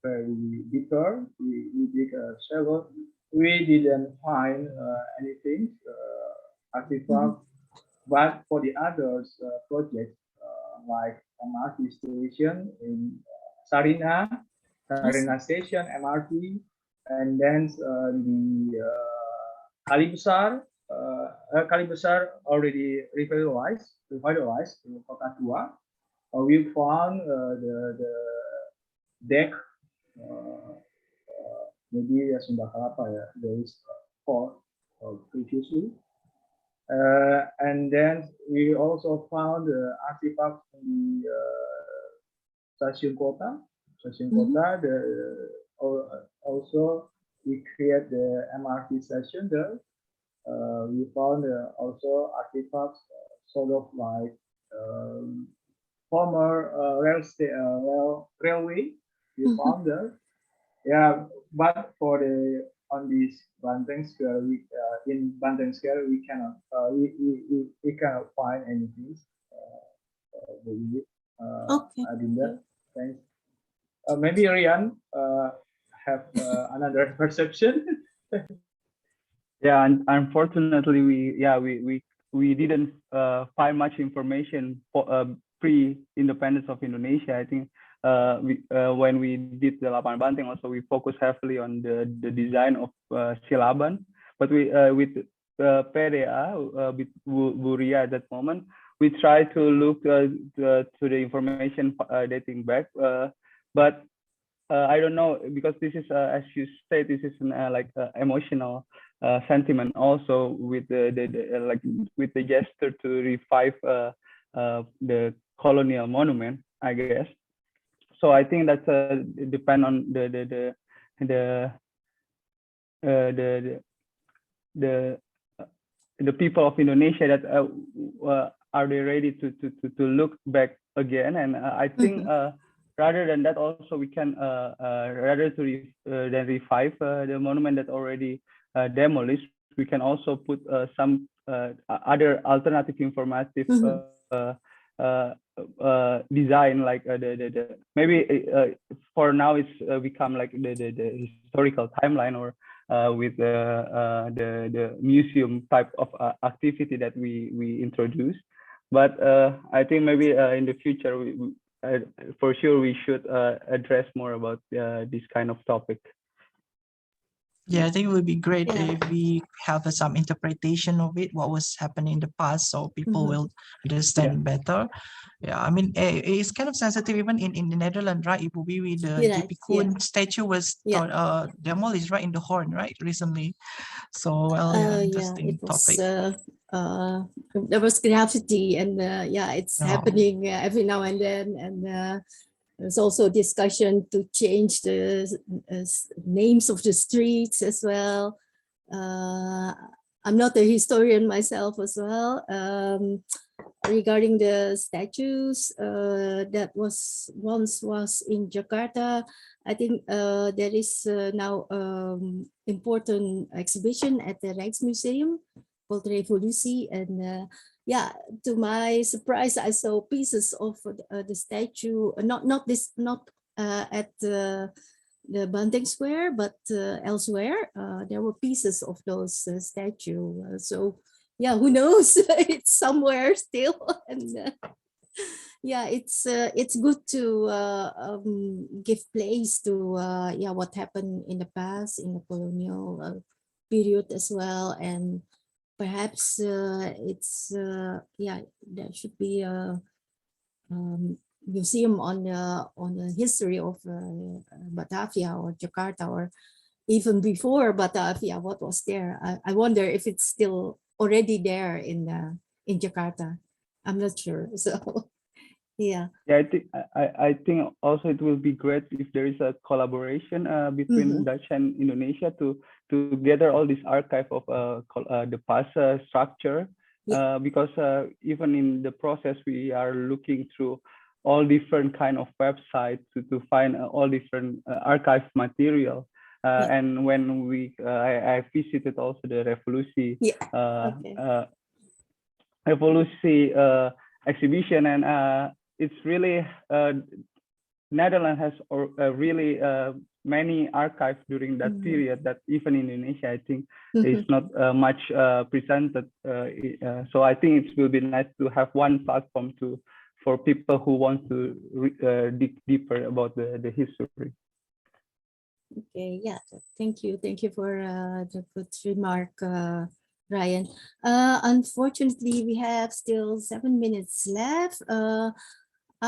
very deeper, we dig shallow. We didn't find anything artifact, but for the others projects like MRT station in Sarina station, MRT, and then the Kali Besar, already revitalized in Kota Tua. We found the deck, maybe Sunda Kelapa, there is 4 previously. And then we also found the artifacts in the Stasiun Kota. Also we create the MRT station there. We found also artifacts sort of like former railway. We found there. Yeah, but for on this Banteng Square, in Banteng Square we cannot find anything. Okay. Adinda, thanks. Maybe Rian have another perception. Yeah, and unfortunately, we didn't find much information pre-independence of Indonesia. I think when we did the Lapangan Banteng, also we focused heavily on the design of Silaban. But we with PDA, with Buria at that moment, we tried to look to the information dating back. But I don't know, because this is, as you state, this is like emotional sentiment also with with the gesture to revive the colonial monument, I guess. So I think that's depend on the people of Indonesia, that are they ready to look back again. And I think rather than that, also we can rather than revive the monument that already demolished, we can also put some other alternative informative design, like maybe for now it's become like the historical timeline, or with the museum type of activity that we introduced. But I think maybe in the future for sure we should address more about this kind of topic. Yeah, I think it would be great if we have some interpretation of it, what was happening in the past, so people will understand better. Yeah, I mean, it's kind of sensitive even in the Netherlands, right? Ibu Wiwi, the Dipikun statue was demolished, right, in the Horn, right, recently. So, well, interesting topic. There was graffiti, and it's happening every now and then, and there's also discussion to change the names of the streets as well. I'm not a historian myself as well, regarding the statues that once was in Jakarta. I think there is now important exhibition at the Rijksmuseum called Revolutie, and yeah, to my surprise, I saw pieces of the statue, not at the Banteng Square, but elsewhere. There were pieces of those statue. So yeah, who knows? It's somewhere still, and yeah, it's good to give place to yeah, what happened in the past in the colonial period as well, and perhaps it's yeah, there should be a museum on the history of Batavia or Jakarta, or even before Batavia, what was there. I wonder if it's still already there in Jakarta. I'm not sure. So yeah. Yeah, I think also it will be great if there is a collaboration between Dutch and Indonesia to gather all this archive of the past structure, because even in the process we are looking through all different kind of websites to find all different archive material. And when I visited also the Revolutie exhibition, and it's really Netherlands has really many archives during that period that even in Indonesia I think is not much presented. So I think it will be nice to have one platform for people who want to dig deeper about the history. Okay, yeah, thank you for the good remark, Ryan. Unfortunately, we have still 7 minutes left. I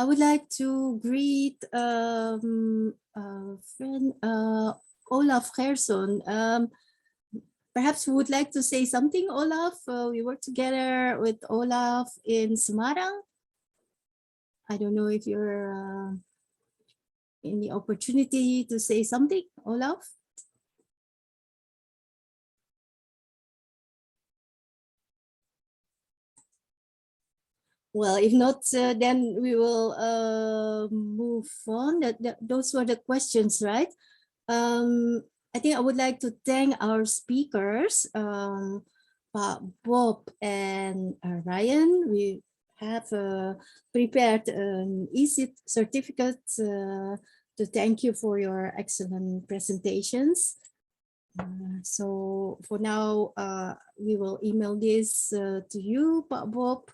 would like to greet friend Olaf Gerson. Perhaps you would like to say something, Olaf. We work together with Olaf in Semarang. I don't know if you're in the opportunity to say something, Olaf. Well, if not, then we will move on. Those were the questions, right? I think I would like to thank our speakers, Bob and Ryan. We have prepared an easy certificate to thank you for your excellent presentations. So for now, we will email this to you, Bob.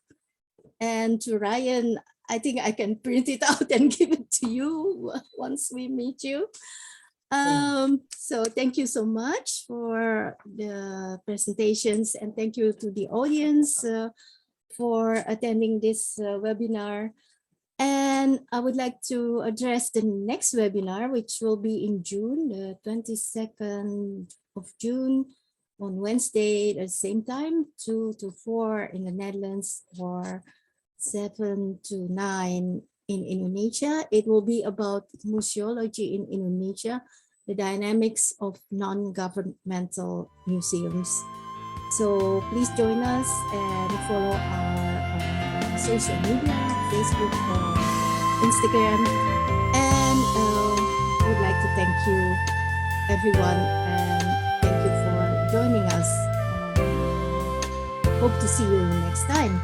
And to Ryan, I think I can print it out and give it to you once we meet you. So thank you so much for the presentations, and thank you to the audience for attending this webinar. And I would like to address the next webinar, which will be in June, the 22nd of June, on Wednesday at the same time, 2 to 4 in the Netherlands, or 7 to 9 in Indonesia. It will be about museology in Indonesia, the dynamics of non-governmental museums. So please join us and follow our social media, Facebook or Instagram. And would like to thank you, everyone, and thank you for joining us. Hope to see you next time.